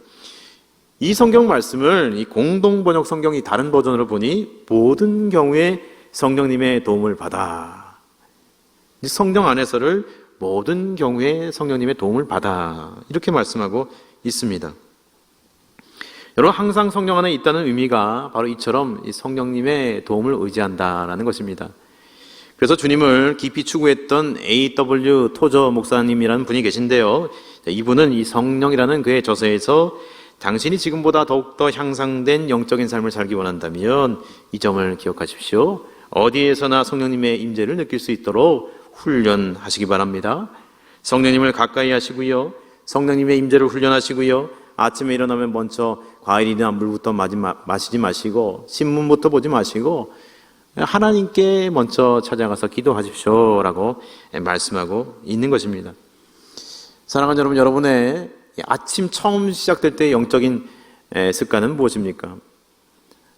이 성경 말씀을 이 공동번역 성경이 다른 버전으로 보니 모든 경우에 성령님의 도움을 받아, 성령 안에서를 모든 경우에 성령님의 도움을 받아 이렇게 말씀하고 있습니다. 여러분, 항상 성령 안에 있다는 의미가 바로 이처럼 이 성령님의 도움을 의지한다라는 것입니다. 그래서 주님을 깊이 추구했던 A.W. 토저 목사님이라는 분이 계신데요, 이분은 이 성령이라는 그의 저서에서 당신이 지금보다 더욱더 향상된 영적인 삶을 살기 원한다면 이 점을 기억하십시오. 어디에서나 성령님의 임재를 느낄 수 있도록 훈련하시기 바랍니다. 성령님을 가까이 하시고요, 성령님의 임재를 훈련하시고요, 아침에 일어나면 먼저 과일이나 물부터 마시지 마시고 신문부터 보지 마시고 하나님께 먼저 찾아가서 기도하십시오 라고 말씀하고 있는 것입니다. 사랑하는 여러분, 여러분의 아침 처음 시작될 때의 영적인 습관은 무엇입니까?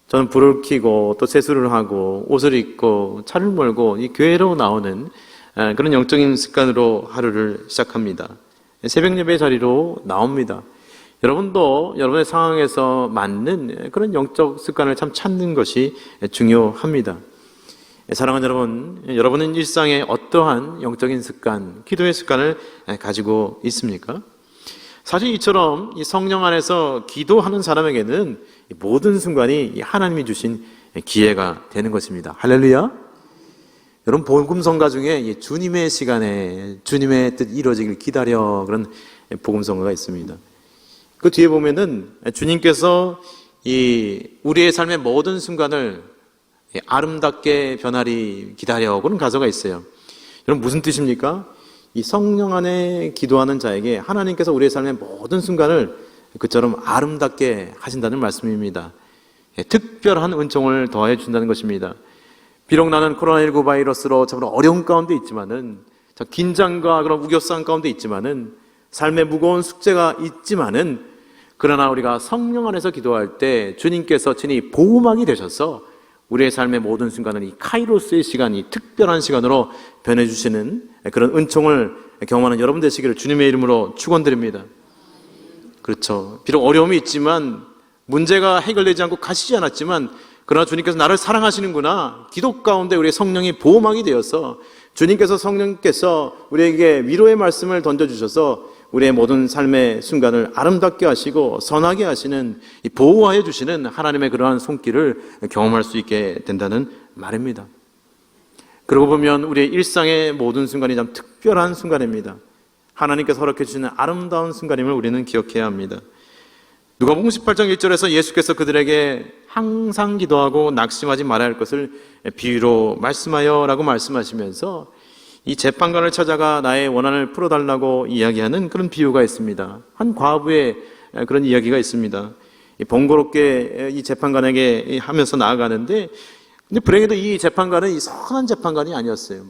저는 불을 켜고 또 세수를 하고 옷을 입고 차를 몰고 이 교회로 나오는 그런 영적인 습관으로 하루를 시작합니다. 새벽 예배 자리로 나옵니다. 여러분도 여러분의 상황에서 맞는 그런 영적 습관을 참 찾는 것이 중요합니다. 사랑하는 여러분, 여러분은 일상에 어떠한 영적인 습관, 기도의 습관을 가지고 있습니까? 사실 이처럼 이 성령 안에서 기도하는 사람에게는 모든 순간이 하나님이 주신 기회가 되는 것입니다. 할렐루야! 여러분, 복음성가 중에 주님의 시간에 주님의 뜻 이루어지길 기다려, 그런 복음성가가 있습니다. 그 뒤에 보면은 주님께서 우리의 삶의 모든 순간을 아름답게 변하리 기다려, 그런 가사가 있어요. 여러분, 무슨 뜻입니까? 이 성령 안에 기도하는 자에게 하나님께서 우리의 삶의 모든 순간을 그처럼 아름답게 하신다는 말씀입니다. 특별한 은총을 더해 준다는 것입니다. 비록 나는 코로나19 바이러스로 참 어려운 가운데 있지만은, 긴장과 그런 우겨싸움 가운데 있지만은, 삶의 무거운 숙제가 있지만은, 그러나 우리가 성령 안에서 기도할 때 주님께서 친히 보호막이 되셔서 우리의 삶의 모든 순간을 이 카이로스의 시간이 특별한 시간으로 변해주시는 그런 은총을 경험하는 여러분 되시기를 주님의 이름으로 축원드립니다. 그렇죠. 비록 어려움이 있지만, 문제가 해결되지 않고 가시지 않았지만, 그러나 주님께서 나를 사랑하시는구나, 기도 가운데 우리의 성령이 보호막이 되어서 주님께서, 성령께서 우리에게 위로의 말씀을 던져주셔서 우리의 모든 삶의 순간을 아름답게 하시고 선하게 하시는, 보호하여 주시는 하나님의 그러한 손길을 경험할 수 있게 된다는 말입니다. 그러고 보면 우리의 일상의 모든 순간이 참 특별한 순간입니다. 하나님께서 허락해 주시는 아름다운 순간임을 우리는 기억해야 합니다. 누가복음 18장 1절에서 예수께서 그들에게 항상 기도하고 낙심하지 말아야 할 것을 비유로 말씀하여 라고 말씀하시면서 이 재판관을 찾아가 나의 원한을 풀어달라고 이야기하는 그런 비유가 있습니다. 한 과부의 그런 이야기가 있습니다. 번거롭게 이 재판관에게 하면서 나아가는데, 근데 불행히도 이 재판관은 이 선한 재판관이 아니었어요.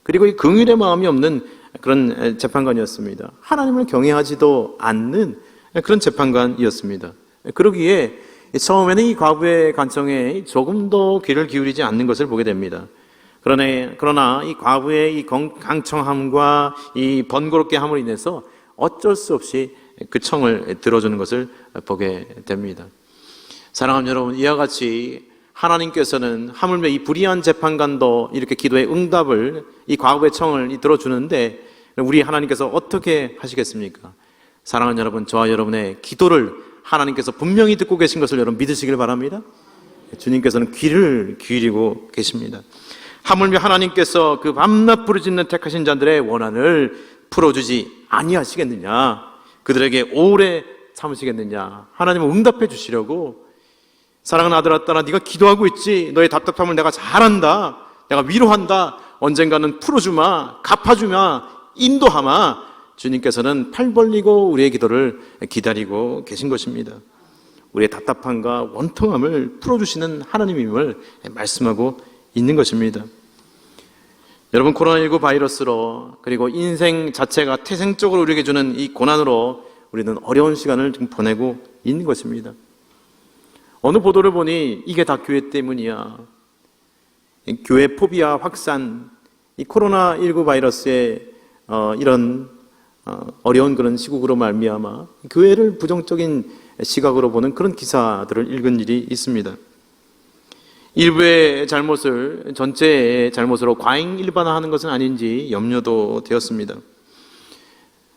그리고 이 긍휼의 마음이 없는 그런 재판관이었습니다. 하나님을 경외하지도 않는 그런 재판관이었습니다. 그러기에 처음에는 이 과부의 간청에 조금 더 귀를 기울이지 않는 것을 보게 됩니다. 그러나 이 과부의 이 강청함과 이 번거롭게 함으로 인해서 어쩔 수 없이 그 청을 들어주는 것을 보게 됩니다. 사랑하는 여러분, 이와 같이 하나님께서는 하물며 이 불의한 재판관도 이렇게 기도의 응답을, 이 과부의 청을 들어주는데 우리 하나님께서 어떻게 하시겠습니까? 사랑하는 여러분, 저와 여러분의 기도를 하나님께서 분명히 듣고 계신 것을 여러분 믿으시길 바랍니다. 주님께서는 귀를 기울이고 계십니다. 하물며 하나님께서 그 밤낮 부르짖는 택하신 자들의 원한을 풀어주지 아니하시겠느냐, 그들에게 오래 참으시겠느냐, 하나님은 응답해 주시려고, 사랑하는 아들아, 딸아, 네가 기도하고 있지, 너의 답답함을 내가 잘한다, 내가 위로한다, 언젠가는 풀어주마, 갚아주마, 인도하마, 주님께서는 팔 벌리고 우리의 기도를 기다리고 계신 것입니다. 우리의 답답함과 원통함을 풀어주시는 하나님임을 말씀하고 있는 것입니다. 여러분, 코로나19 바이러스로, 그리고 인생 자체가 태생적으로 우리에게 주는 이 고난으로 우리는 어려운 시간을 지금 보내고 있는 것입니다. 어느 보도를 보니 이게 다 교회 때문이야, 교회 포비아 확산, 이 코로나19 바이러스의 이런 어려운 그런 시국으로 말미암아 교회를 부정적인 시각으로 보는 그런 기사들을 읽은 일이 있습니다. 일부의 잘못을 전체의 잘못으로 과잉 일반화하는 것은 아닌지 염려도 되었습니다.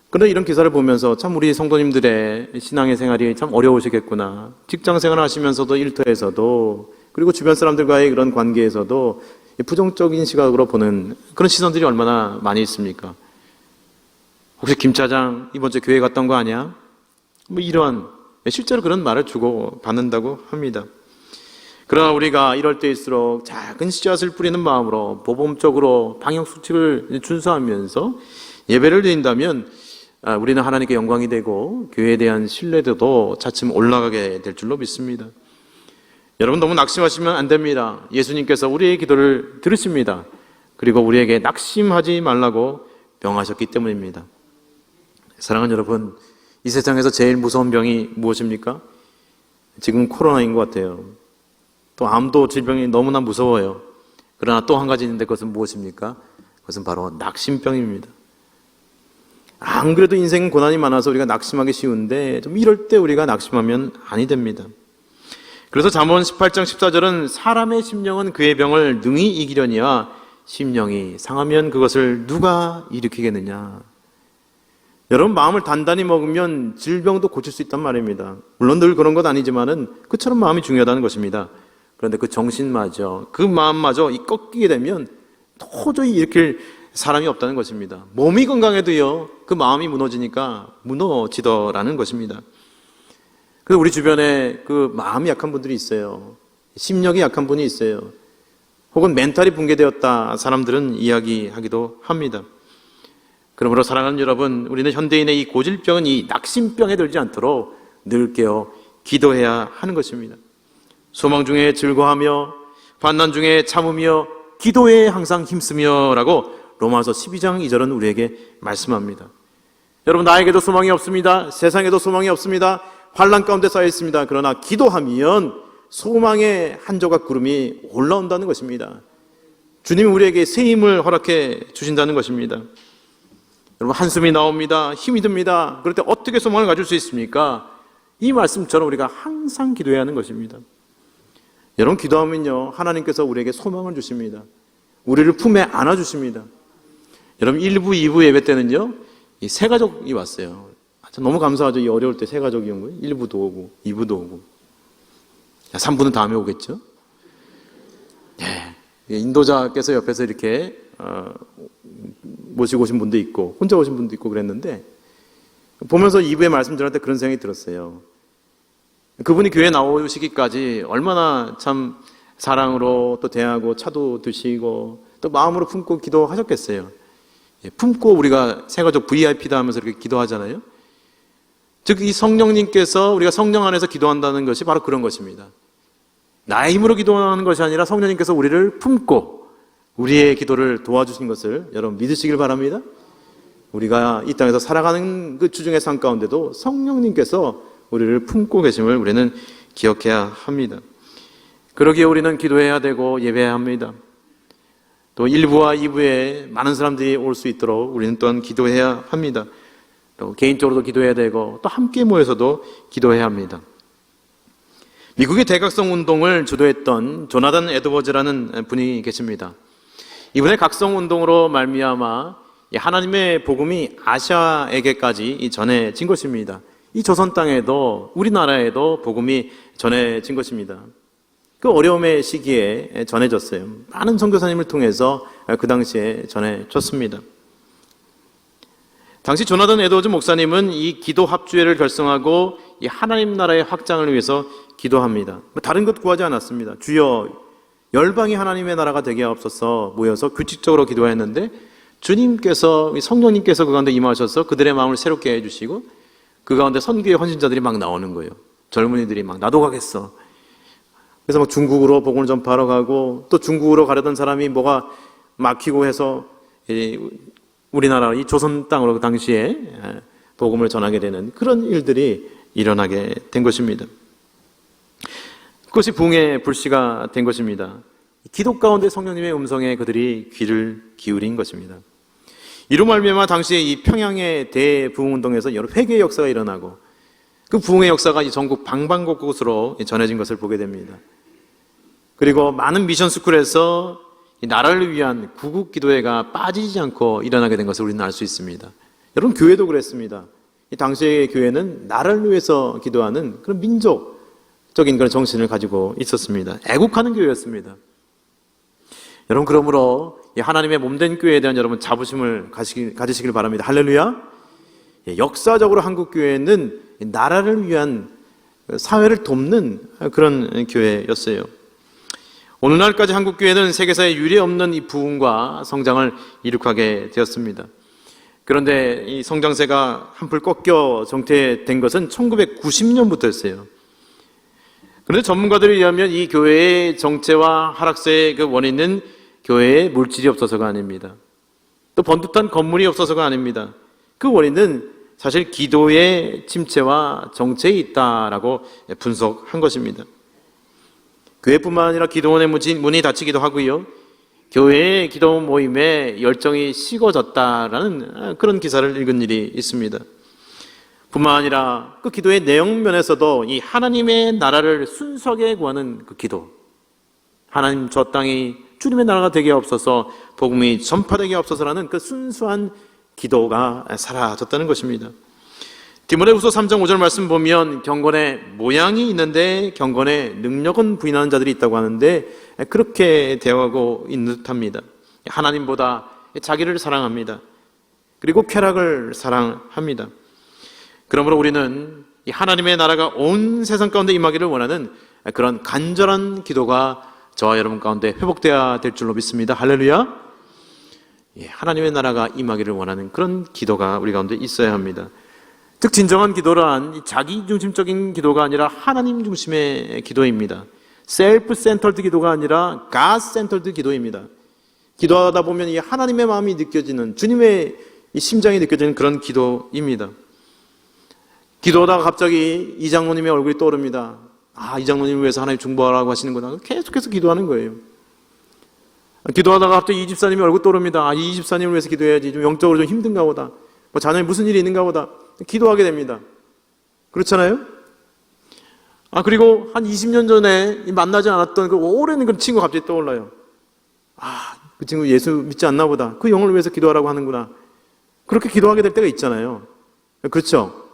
그런데 이런 기사를 보면서 참 우리 성도님들의 신앙의 생활이 참 어려우시겠구나, 직장 생활을 하시면서도 일터에서도, 그리고 주변 사람들과의 그런 관계에서도 부정적인 시각으로 보는 그런 시선들이 얼마나 많이 있습니까? 혹시 김 차장 이번 주에 교회 갔던 거 아니야? 뭐 이런, 실제로 그런 말을 주고 받는다고 합니다. 그러나 우리가 이럴 때일수록 작은 씨앗을 뿌리는 마음으로 모범적으로 방역수칙을 준수하면서 예배를 드린다면 우리는 하나님께 영광이 되고 교회에 대한 신뢰도도 차츰 올라가게 될 줄로 믿습니다. 여러분, 너무 낙심하시면 안 됩니다. 예수님께서 우리의 기도를 들으십니다. 그리고 우리에게 낙심하지 말라고 명하셨기 때문입니다. 사랑하는 여러분, 이 세상에서 제일 무서운 병이 무엇입니까? 지금 코로나인 것 같아요. 또 암도 질병이 너무나 무서워요. 그러나 또 한 가지 있는데 그것은 무엇입니까? 그것은 바로 낙심병입니다. 안 그래도 인생 고난이 많아서 우리가 낙심하기 쉬운데 좀 이럴 때 우리가 낙심하면 아니 됩니다. 그래서 잠언 18장 14절은 사람의 심령은 그의 병을 능히 이기려니와 심령이 상하면 그것을 누가 일으키겠느냐. 여러분, 마음을 단단히 먹으면 질병도 고칠 수 있단 말입니다. 물론 늘 그런 것 아니지만은 그처럼 마음이 중요하다는 것입니다. 그런데 그 정신마저, 그 마음마저 꺾이게 되면 도저히 일으킬 사람이 없다는 것입니다. 몸이 건강해도요, 그 마음이 무너지니까 무너지더라는 것입니다. 그래서 우리 주변에 그 마음이 약한 분들이 있어요. 심령이 약한 분이 있어요. 혹은 멘탈이 붕괴되었다 사람들은 이야기하기도 합니다. 그러므로 사랑하는 여러분, 우리는 현대인의 이 고질병은 이 낙심병에 들지 않도록 늘 깨어 기도해야 하는 것입니다. 소망 중에 즐거워하며 반난 중에 참으며 기도에 항상 힘쓰며 라고 로마서 12장 2절은 우리에게 말씀합니다. 여러분, 나에게도 소망이 없습니다. 세상에도 소망이 없습니다. 환난 가운데 쌓여 있습니다. 그러나 기도하면 소망의 한 조각 구름이 올라온다는 것입니다. 주님이 우리에게 새 힘을 허락해 주신다는 것입니다. 여러분, 한숨이 나옵니다. 힘이 듭니다. 그럴 때 어떻게 소망을 가질 수 있습니까? 이 말씀처럼 우리가 항상 기도해야 하는 것입니다. 여러분, 기도하면요, 하나님께서 우리에게 소망을 주십니다. 우리를 품에 안아주십니다. 여러분, 1부, 2부 예배 때는요, 이 세 가족이 왔어요. 너무 감사하죠. 이 어려울 때 세 가족이 온 거예요. 1부도 오고 2부도 오고 3부는 다음에 오겠죠. 네. 인도자께서 옆에서 이렇게 모시고 오신 분도 있고 혼자 오신 분도 있고 그랬는데, 보면서 2부의 말씀 들을 때 그런 생각이 들었어요. 그분이 교회 나오시기까지 얼마나 참 사랑으로 또 대하고 차도 드시고 또 마음으로 품고 기도하셨겠어요? 예, 품고 우리가 생활적 VIP다 하면서 이렇게 기도하잖아요. 즉, 이 성령님께서 우리가 성령 안에서 기도한다는 것이 바로 그런 것입니다. 나의 힘으로 기도하는 것이 아니라 성령님께서 우리를 품고 우리의 기도를 도와주신 것을 여러분 믿으시길 바랍니다. 우리가 이 땅에서 살아가는 그 주중의 삶 가운데도 성령님께서 우리를 품고 계심을 우리는 기억해야 합니다. 그러기에 우리는 기도해야 되고 예배해야 합니다. 또 1부와 2부에 많은 사람들이 올 수 있도록 우리는 또한 기도해야 합니다. 또 개인적으로도 기도해야 되고 또 함께 모여서도 기도해야 합니다. 미국의 대각성 운동을 주도했던 조나단 에드워즈라는 분이 계십니다. 이분의 각성 운동으로 말미암아 하나님의 복음이 아시아에게까지 전해진 것입니다. 이 조선 땅에도 우리나라에도 복음이 전해진 것입니다. 그 어려움의 시기에 전해졌어요. 많은 선교사님을 통해서 그 당시에 전해졌습니다. 당시 조나단 에드워즈 목사님은 이 기도 합주회를 결성하고 이 하나님 나라의 확장을 위해서 기도합니다. 다른 것 구하지 않았습니다. 주여 열방이 하나님의 나라가 되게 하옵소서 모여서 규칙적으로 기도했는데 주님께서 성령님께서 그 가운데 임하셔서 그들의 마음을 새롭게 해주시고 그 가운데 선교의 헌신자들이 막 나오는 거예요. 젊은이들이 막 나도 가겠어. 그래서 막 중국으로 복음을 전파하러 가고 또 중국으로 가려던 사람이 뭐가 막히고 해서 우리나라 이 조선 땅으로 그 당시에 복음을 전하게 되는 그런 일들이 일어나게 된 것입니다. 그것이 부흥의 불씨가 된 것입니다. 기도 가운데 성령님의 음성에 그들이 귀를 기울인 것입니다. 이로 말미암아 당시에 이 평양의 대부흥운동에서 여러 회개의 역사가 일어나고 그 부흥의 역사가 이 전국 방방곡곡으로 전해진 것을 보게 됩니다. 그리고 많은 미션스쿨에서 이 나라를 위한 구국기도회가 빠지지 않고 일어나게 된 것을 우리는 알 수 있습니다. 여러분 교회도 그랬습니다. 이 당시의 교회는 나라를 위해서 기도하는 그런 민족적인 그런 정신을 가지고 있었습니다. 애국하는 교회였습니다. 여러분 그러므로 하나님의 몸된 교회에 대한 여러분 자부심을 가지시길 바랍니다. 할렐루야. 역사적으로 한국 교회는 나라를 위한 사회를 돕는 그런 교회였어요. 오늘날까지 한국 교회는 세계사에 유례없는 이 부흥과 성장을 이룩하게 되었습니다. 그런데 이 성장세가 한풀 꺾여 정체된 것은 1990년부터였어요. 그런데 전문가들에 의하면 이 교회의 정체와 하락세의 그 원인은 교회에 물질이 없어서가 아닙니다. 또 번듯한 건물이 없어서가 아닙니다. 그 원인은 사실 기도의 침체와 정체에 있다라고 분석한 것입니다. 교회뿐만 아니라 기도원의 문이 닫히기도 하고요. 교회의 기도 모임에 열정이 식어졌다라는 그런 기사를 읽은 일이 있습니다. 뿐만 아니라 그 기도의 내용 면에서도 이 하나님의 나라를 순수하게 구하는 그 기도, 하나님 저 땅이 주님의 나라가 되게 없어서 복음이 전파되게 없어서라는 그 순수한 기도가 사라졌다는 것입니다. 디모데후서 3장 5절 말씀 보면 경건의 모양이 있는데 경건의 능력은 부인하는 자들이 있다고 하는데 그렇게 대화하고 있는 듯합니다. 하나님보다 자기를 사랑합니다. 그리고 쾌락을 사랑합니다. 그러므로 우리는 이 하나님의 나라가 온 세상 가운데 임하기를 원하는 그런 간절한 기도가 저와 여러분 가운데 회복되어야 될 줄로 믿습니다. 할렐루야. 하나님의 나라가 임하기를 원하는 그런 기도가 우리 가운데 있어야 합니다. 즉 진정한 기도란 자기 중심적인 기도가 아니라 하나님 중심의 기도입니다. 셀프 센터드 기도가 아니라 갓 센터드 기도입니다. 기도하다 보면 이 하나님의 마음이 느껴지는 주님의 이 심장이 느껴지는 그런 기도입니다. 기도하다가 갑자기 이 장로님의 얼굴이 떠오릅니다. 이 장로님을 위해서 하나님 중보하라고 하시는구나. 계속해서 기도하는 거예요. 기도하다가 갑자기 이 집사님의 얼굴 떠오릅니다. 이 집사님을 위해서 기도해야지. 좀 영적으로 좀 힘든가 보다. 자녀에 무슨 일이 있는가 보다. 기도하게 됩니다. 그렇잖아요? 그리고 한 20년 전에 만나지 않았던 그 오랜 그 친구가 갑자기 떠올라요. 그 친구 예수 믿지 않나 보다. 그 영혼을 위해서 기도하라고 하는구나. 그렇게 기도하게 될 때가 있잖아요. 그렇죠?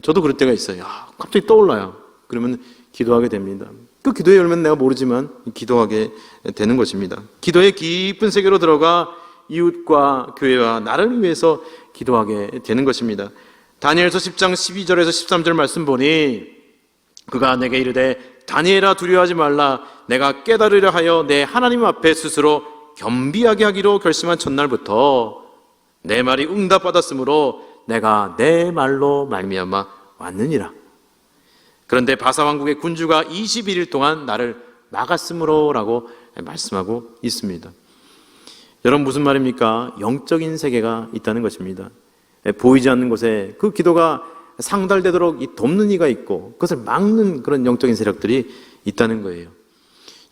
저도 그럴 때가 있어요. 갑자기 떠올라요. 그러면 기도하게 됩니다. 그 기도의 열매는 내가 모르지만 기도하게 되는 것입니다. 기도의 깊은 세계로 들어가 이웃과 교회와 나를 위해서 기도하게 되는 것입니다. 다니엘서 10장 12절에서 13절 말씀 보니 그가 내게 이르되 다니엘아 두려워하지 말라 내가 깨달으려 하여 내 하나님 앞에 스스로 겸비하게 하기로 결심한 첫날부터 내 말이 응답받았으므로 내가 내 말로 말미암아 왔느니라. 그런데 바사왕국의 군주가 21일 동안 나를 막았으므로 라고 말씀하고 있습니다. 여러분, 무슨 말입니까? 영적인 세계가 있다는 것입니다. 보이지 않는 곳에 그 기도가 상달되도록 이 돕는 이가 있고 그것을 막는 그런 영적인 세력들이 있다는 거예요.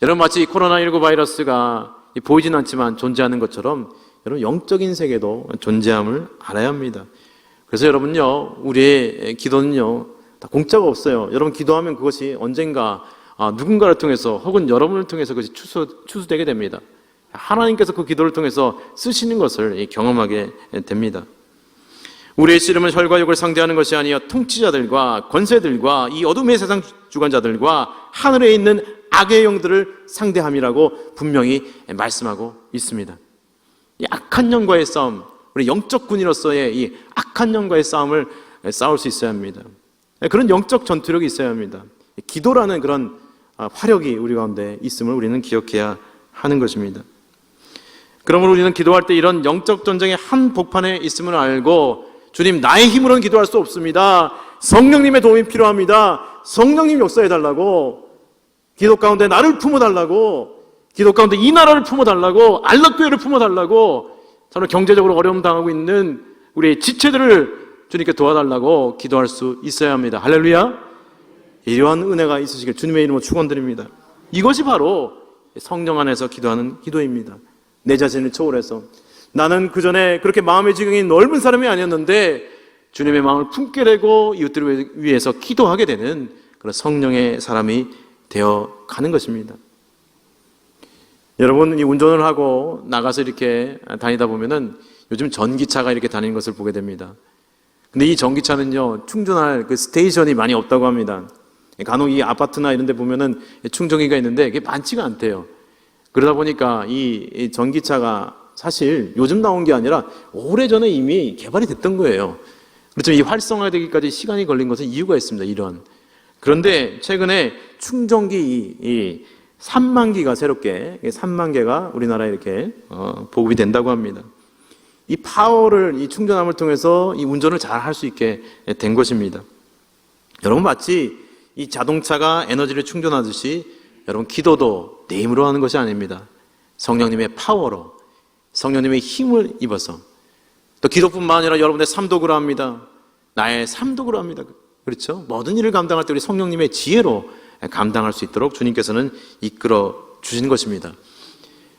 여러분, 마치 코로나19 바이러스가 보이진 않지만 존재하는 것처럼 여러분, 영적인 세계도 존재함을 알아야 합니다. 그래서 여러분요, 우리의 기도는요 다 공짜가 없어요. 여러분, 기도하면 그것이 언젠가 누군가를 통해서 혹은 여러분을 통해서 그것이 추수되게 됩니다. 하나님께서 그 기도를 통해서 쓰시는 것을 경험하게 됩니다. 우리의 씨름은 혈과 육을 상대하는 것이 아니여 통치자들과 권세들과 이 어둠의 세상 주관자들과 하늘에 있는 악의 영들을 상대함이라고 분명히 말씀하고 있습니다. 이 악한 영과의 싸움, 우리 영적 군인으로서의 이 악한 영과의 싸움을 싸울 수 있어야 합니다. 그런 영적 전투력이 있어야 합니다. 기도라는 그런 화력이 우리 가운데 있음을 우리는 기억해야 하는 것입니다. 그러므로 우리는 기도할 때 이런 영적 전쟁의 한 복판에 있음을 알고, 주님, 나의 힘으로는 기도할 수 없습니다. 성령님의 도움이 필요합니다. 성령님 역사해달라고, 기도 가운데 나를 품어달라고, 기도 가운데 이 나라를 품어달라고, 안락교회를 품어달라고, 저는 경제적으로 어려움 당하고 있는 우리 지체들을 주님께 도와달라고 기도할 수 있어야 합니다. 할렐루야. 이러한 은혜가 있으시길 주님의 이름으로 축원드립니다. 이것이 바로 성령 안에서 기도하는 기도입니다. 내 자신을 초월해서, 나는 그전에 그렇게 마음의 지경이 넓은 사람이 아니었는데 주님의 마음을 품게 되고 이웃들을 위해서 기도하게 되는 그런 성령의 사람이 되어 가는 것입니다. 여러분, 이 운전을 하고 나가서 이렇게 다니다 보면은 요즘 전기차가 이렇게 다니는 것을 보게 됩니다. 근데 이 전기차는요, 충전할 그 스테이션이 많이 없다고 합니다. 간혹 이 아파트나 이런 데 보면은 충전기가 있는데 이게 많지가 않대요. 그러다 보니까 이 전기차가 사실 요즘 나온 게 아니라 오래전에 이미 개발이 됐던 거예요. 그렇지만 이 활성화되기까지 시간이 걸린 것은 이유가 있습니다. 이런. 그런데 최근에 충전기 이 3만 기가 새롭게 3만 개가 우리나라에 이렇게 보급이 된다고 합니다. 이 파워를, 이 충전함을 통해서 이 운전을 잘 할 수 있게 된 것입니다. 여러분, 마치 이 자동차가 에너지를 충전하듯이 여러분, 기도도 내 힘으로 하는 것이 아닙니다. 성령님의 파워로, 성령님의 힘을 입어서, 또 기도뿐만 아니라 여러분의 삶도 그러합니다. 나의 삶도 그러합니다. 그렇죠? 모든 일을 감당할 때 우리 성령님의 지혜로 감당할 수 있도록 주님께서는 이끌어 주신 것입니다.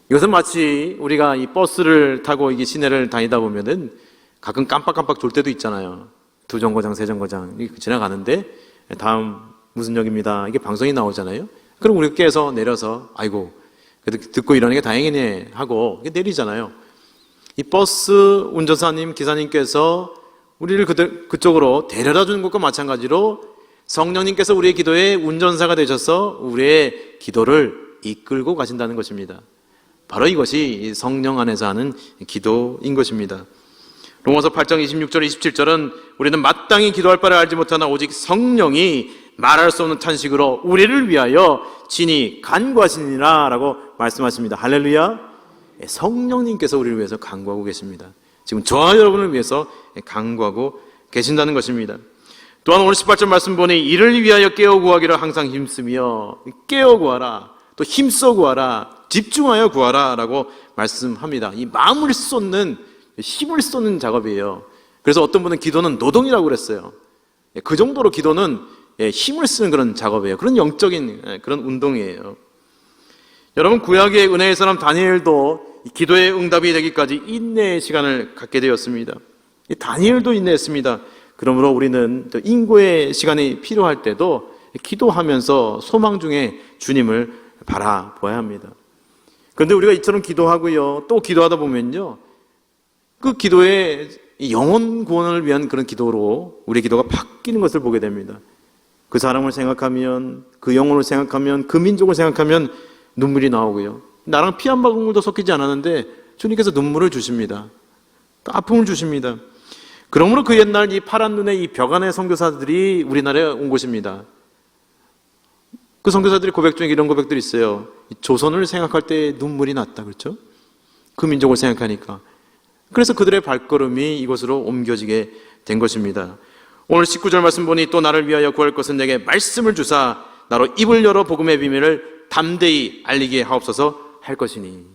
이것은 마치 우리가 이 버스를 타고 이게 시내를 다니다 보면은 가끔 깜빡깜빡 졸 때도 있잖아요. 2정거장, 3정거장 지나가는데 다음 무슨 역입니다. 이게 방송이 나오잖아요. 그럼 우리가 깨서 내려서 아이고 그래도 듣고 일하는 게 다행이네 하고 내리잖아요. 이 버스 운전사님, 기사님께서 우리를 그쪽으로 데려다 주는 것과 마찬가지로 성령님께서 우리의 기도의 운전사가 되셔서 우리의 기도를 이끌고 가신다는 것입니다. 바로 이것이 성령 안에서 하는 기도인 것입니다. 로마서 8장 26절 27절은 우리는 마땅히 기도할 바를 알지 못하나 오직 성령이 말할 수 없는 탄식으로 우리를 위하여 친히 간구하시니라 라고 말씀하십니다. 할렐루야. 성령님께서 우리를 위해서 간구하고 계십니다. 지금 저와 여러분을 위해서 간구하고 계신다는 것입니다. 또한 오늘 18절 말씀 보니 이를 위하여 깨어 구하기를 항상 힘쓰며, 깨어 구하라, 또 힘써 구하라, 집중하여 구하라 라고 말씀합니다. 이 마음을 쏟는, 힘을 쏟는 작업이에요. 그래서 어떤 분은 기도는 노동이라고 그랬어요. 그 정도로 기도는 힘을 쓰는 그런 작업이에요. 그런 영적인 그런 운동이에요. 여러분, 구약의 은혜의 사람 다니엘도 기도의 응답이 되기까지 인내의 시간을 갖게 되었습니다. 다니엘도 인내했습니다. 그러므로 우리는 인고의 시간이 필요할 때도 기도하면서 소망 중에 주님을 바라보아야 합니다. 그런데 우리가 이처럼 기도하고요, 또 기도하다 보면요, 그 기도의 영혼 구원을 위한 그런 기도로 우리 기도가 바뀌는 것을 보게 됩니다. 그 사람을 생각하면, 그 영혼을 생각하면, 그 민족을 생각하면 눈물이 나오고요, 나랑 피 한 방울도 섞이지 않았는데 주님께서 눈물을 주십니다. 또 아픔을 주십니다. 그러므로 그 옛날 이 파란 눈의 이 벽안의 선교사들이 우리나라에 온 것입니다. 그 선교사들이 고백 중에 이런 고백들이 있어요. 조선을 생각할 때 눈물이 났다, 그렇죠? 그 민족을 생각하니까. 그래서 그들의 발걸음이 이곳으로 옮겨지게 된 것입니다. 오늘 19절 말씀 보니 또 나를 위하여 구할 것은 내게 말씀을 주사 나로 입을 열어 복음의 비밀을 담대히 알리게 하옵소서 할 것이니.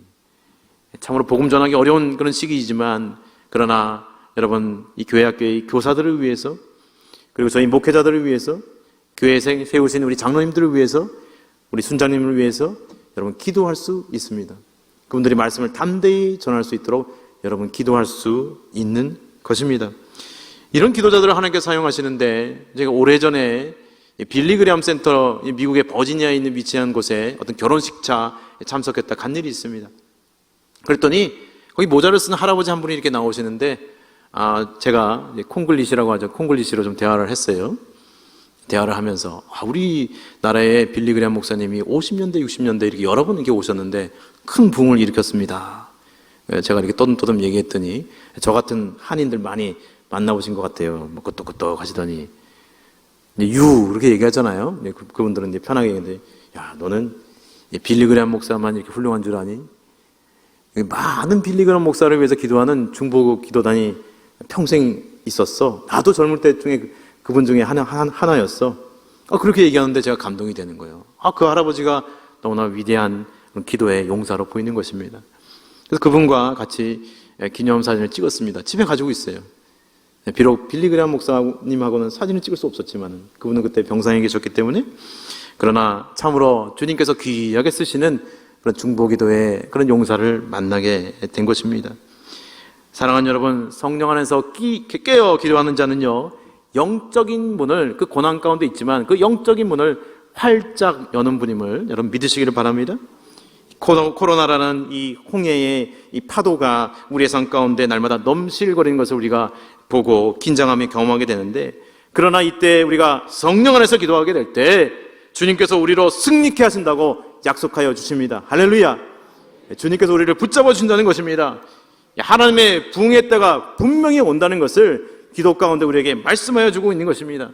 참으로 복음 전하기 어려운 그런 시기이지만, 그러나 여러분, 이 교회 학교의 교사들을 위해서, 그리고 저희 목회자들을 위해서, 교회에 세우신 우리 장로님들을 위해서, 우리 순장님을 위해서 여러분 기도할 수 있습니다. 그분들이 말씀을 담대히 전할 수 있도록 여러분 기도할 수 있는 것입니다. 이런 기도자들을 하나님께서 사용하시는데, 제가 오래전에 빌리그램 센터, 미국의 버지니아에 있는 위치한 곳에 어떤 결혼식차에 참석했다 간 일이 있습니다. 그랬더니 거기 모자를 쓰는 할아버지 한 분이 이렇게 나오시는데, 제가 콩글리시라고 하죠. 콩글리시로 좀 대화를 했어요. 대화를 하면서 우리나라의 빌리그램 목사님이 50년대, 60년대 이렇게 여러 번 이렇게 오셨는데 큰 부흥을 일으켰습니다. 제가 이렇게 떠듬떠듬 얘기했더니 저 같은 한인들 많이 만나보신 것 같아요. 뭐 끄떡끄떡 하시더니 이렇게 얘기하잖아요. 그분들은 이제 편하게 얘기하는데, 야, 너는 빌리그램 목사만 이렇게 훌륭한 줄 아니? 많은 빌리그램 목사를 위해서 기도하는 중보국 기도단이 평생 있었어. 나도 젊을 때 중에 그분 중에 하나였어. 그렇게 얘기하는데 제가 감동이 되는 거예요. 그 할아버지가 너무나 위대한 기도의 용사로 보이는 것입니다. 그래서 그분과 같이 기념사진을 찍었습니다. 집에 가지고 있어요. 비록 빌리그램 목사님하고는 사진을 찍을 수 없었지만, 그분은 그때 병상에 계셨기 때문에, 그러나 참으로 주님께서 귀하게 쓰시는 그런 중보기도의 그런 용사를 만나게 된 것입니다. 사랑하는 여러분, 성령 안에서 깨어 기도하는 자는요, 영적인 문을, 그 고난 가운데 있지만 그 영적인 문을 활짝 여는 분임을 여러분 믿으시기를 바랍니다. 코로나라는 이 홍해의 이 파도가 우리의 삶 가운데 날마다 넘실거리는 것을 우리가 보고 긴장하며 경험하게 되는데, 그러나 이때 우리가 성령 안에서 기도하게 될 때 주님께서 우리로 승리케 하신다고 약속하여 주십니다. 할렐루야. 주님께서 우리를 붙잡아 주신다는 것입니다. 하나님의 부흥의 때가 분명히 온다는 것을 기도 가운데 우리에게 말씀하여 주고 있는 것입니다.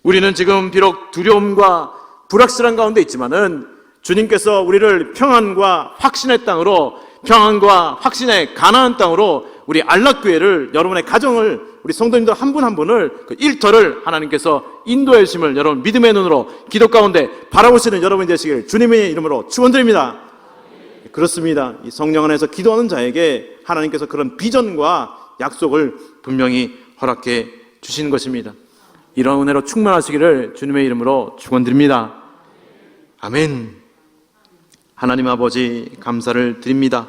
우리는 지금 비록 두려움과 불확실한 가운데 있지만은 주님께서 우리를 평안과 확신의 땅으로, 평안과 확신의 가나안 땅으로, 우리 안락교회를, 여러분의 가정을, 우리 성도님들 한 분 한 분을, 그 일터를 하나님께서 인도해 주심을 여러분 믿음의 눈으로 기도 가운데 바라보시는 여러분이 되시길 주님의 이름으로 축원드립니다. 그렇습니다. 이 성령 안에서 기도하는 자에게 하나님께서 그런 비전과 약속을 분명히 허락해 주시는 것입니다. 이런 은혜로 충만하시기를 주님의 이름으로 축원드립니다. 아멘. 하나님 아버지, 감사를 드립니다.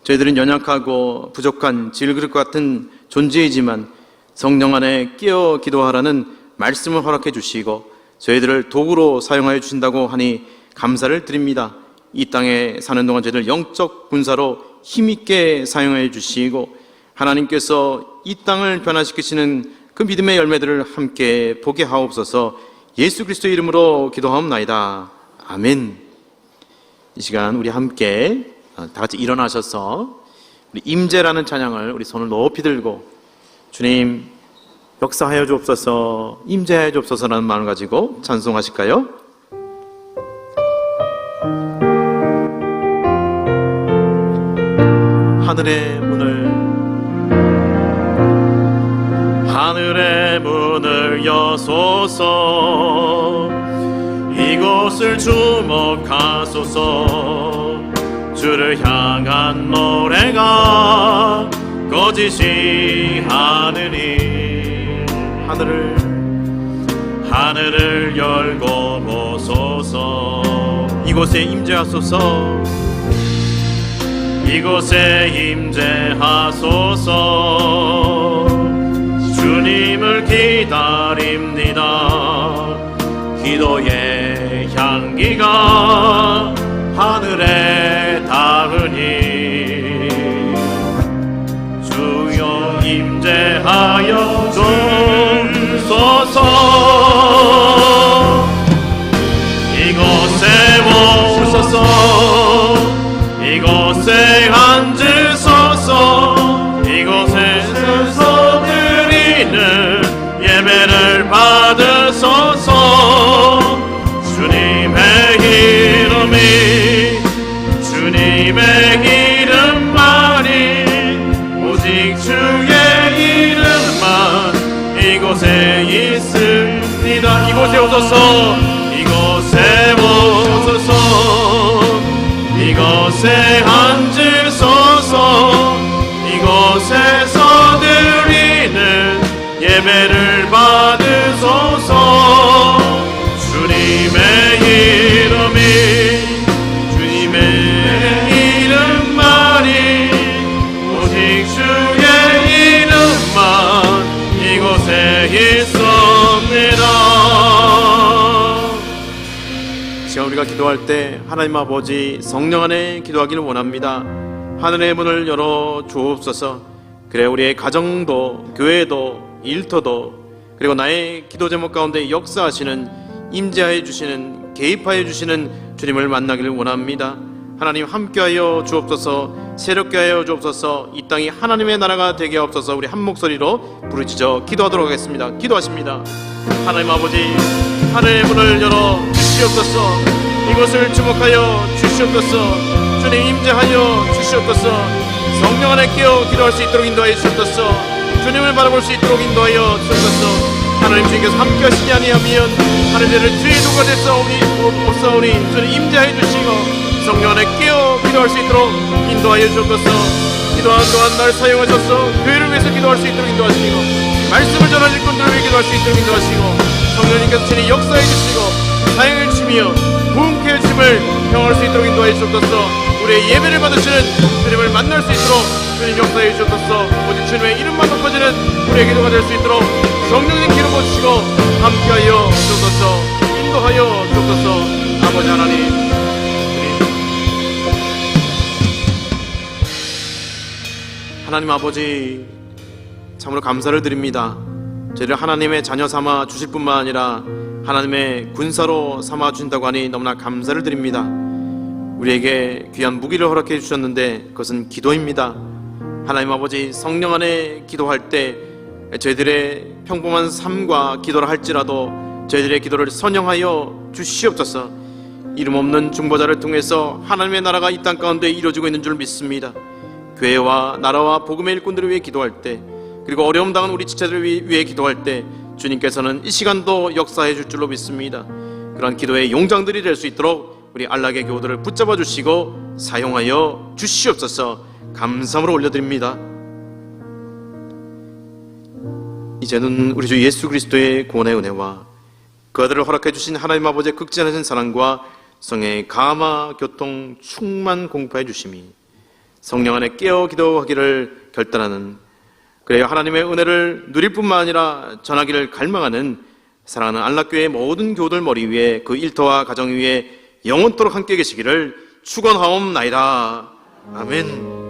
저희들은 연약하고 부족한 질그릇 같은 존재이지만 성령 안에 끼어 기도하라는 말씀을 허락해 주시고 저희들을 도구로 사용하여 주신다고 하니 감사를 드립니다. 이 땅에 사는 동안 저희들 영적 군사로 힘있게 사용하여 주시고 하나님께서 이 땅을 변화시키시는 그 믿음의 열매들을 함께 보게 하옵소서. 예수 그리스도의 이름으로 기도하옵나이다. 아멘. 이 시간 우리 함께 다 같이 일어나셔서 우리 임재라는 찬양을 우리 손을 높이 들고 주님 역사하여 주옵소서, 임재하여 주옵소서라는 마음을 가지고 찬송하실까요? 하늘의 문을 여소서, 이곳을 주목하소서. 주를 향한 노래가 거짓이 하느니 하늘을 열고 보소서. 이곳에 임재하소서. 이곳에 임재하소서. 주님을 기다립니다. 기도의 향기가 하늘에 닿으니 주여 임재하여 주소서. 이곳에 오소서. 이곳에 앉으소서. 이곳에서 드리는 예배를 받으소서. 주님의 이름이 이곳에 있습니다. 이곳에 오소서. 이곳에 오소서. 이곳에 앉으소서. 이곳에서 드리는 예배를 받으소서. 주님의 이름이 주님의 이름만이 오직 주의 이름만 이곳에 있습니다. 시간 우리가 기도할 때 하나님 아버지 성령 안에 기도하기를 원합니다. 하늘의 문을 열어 주옵소서. 그래 우리의 가정도 교회도 일터도 그리고 나의 기도 제목 가운데 역사하시는 임재하여 주시는 개입하여 주시는 주님을 만나기를 원합니다. 하나님 함께하여 주옵소서. 새롭게 하여 주옵소서. 이 땅이 하나님의 나라가 되게 하옵소서. 우리 한 목소리로 부르짖어 기도하도록 하겠습니다. 기도하십니다. 하나님 아버지 하늘의 문을 열어 주시옵소서. 이곳을 주목하여 주시옵소서. 주님 임재하여 주시옵소서. 성령 안에 깨어 기도할 수 있도록 인도하여 주시옵소서. 주님을 바라볼 수 있도록 인도하여 주시옵소서. 하나님 주님께서 함께 하시지 아니하면 하늘들을 주의 도가 됐사오니 주님 임재하여 주시고 성령 안에 깨어 기도할 수 있도록 인도하여 주옵소서. 기도하는 동안 날 사용하셔서 교회를 위해서 기도할 수 있도록 인도하시고 말씀을 전하실 분들을 위해 기도할 수 있도록 인도하시고 성령님께서 친히 역사해 주시고 사용해 주시며 부흥케 해주심을 경험할 수 있도록 인도하여 주옵소서. 우리의 예배를 받으시는 주님을 만날 수 있도록 주님 역사해 주옵소서. 오직 주님의 이름만 높아지는 우리의 기도가 될 수 있도록 성령님 기름 부어주시고 함께하여 주옵소서. 인도하여 주옵소서. 아버지 하나님 하나님 아버지 참으로 감사를 드립니다. 저희를 하나님의 자녀 삼아 주실 뿐만 아니라 하나님의 군사로 삼아 주신다고 하니 너무나 감사를 드립니다. 우리에게 귀한 무기를 허락해 주셨는데 그것은 기도입니다. 하나님 아버지 성령 안에 기도할 때 저희들의 평범한 삶과 기도를 할지라도 저희들의 기도를 선영하여 주시옵소서. 이름 없는 중보자를 통해서 하나님의 나라가 이 땅 가운데 이루어지고 있는 줄 믿습니다. 교회와 나라와 복음의 일꾼들을 위해 기도할 때 그리고 어려움 당한 우리 지체들을 위해 기도할 때 주님께서는 이 시간도 역사해 줄 줄로 믿습니다. 그런 기도의 용장들이 될 수 있도록 우리 안락의 교우들을 붙잡아 주시고 사용하여 주시옵소서. 감사함으로 올려드립니다. 이제는 우리 주 예수 그리스도의 구원의 은혜와 그 아들을 허락해 주신 하나님 아버지의 극진하신 사랑과 성의 감화 교통 충만 공포해 주심이 성령 안에 깨어 기도하기를 결단하는 그래야 하나님의 은혜를 누릴 뿐만 아니라 전하기를 갈망하는 사랑하는 안락교회의 모든 교우들 머리 위에 그 일터와 가정 위에 영원토록 함께 계시기를 축원하옵나이다. 아멘.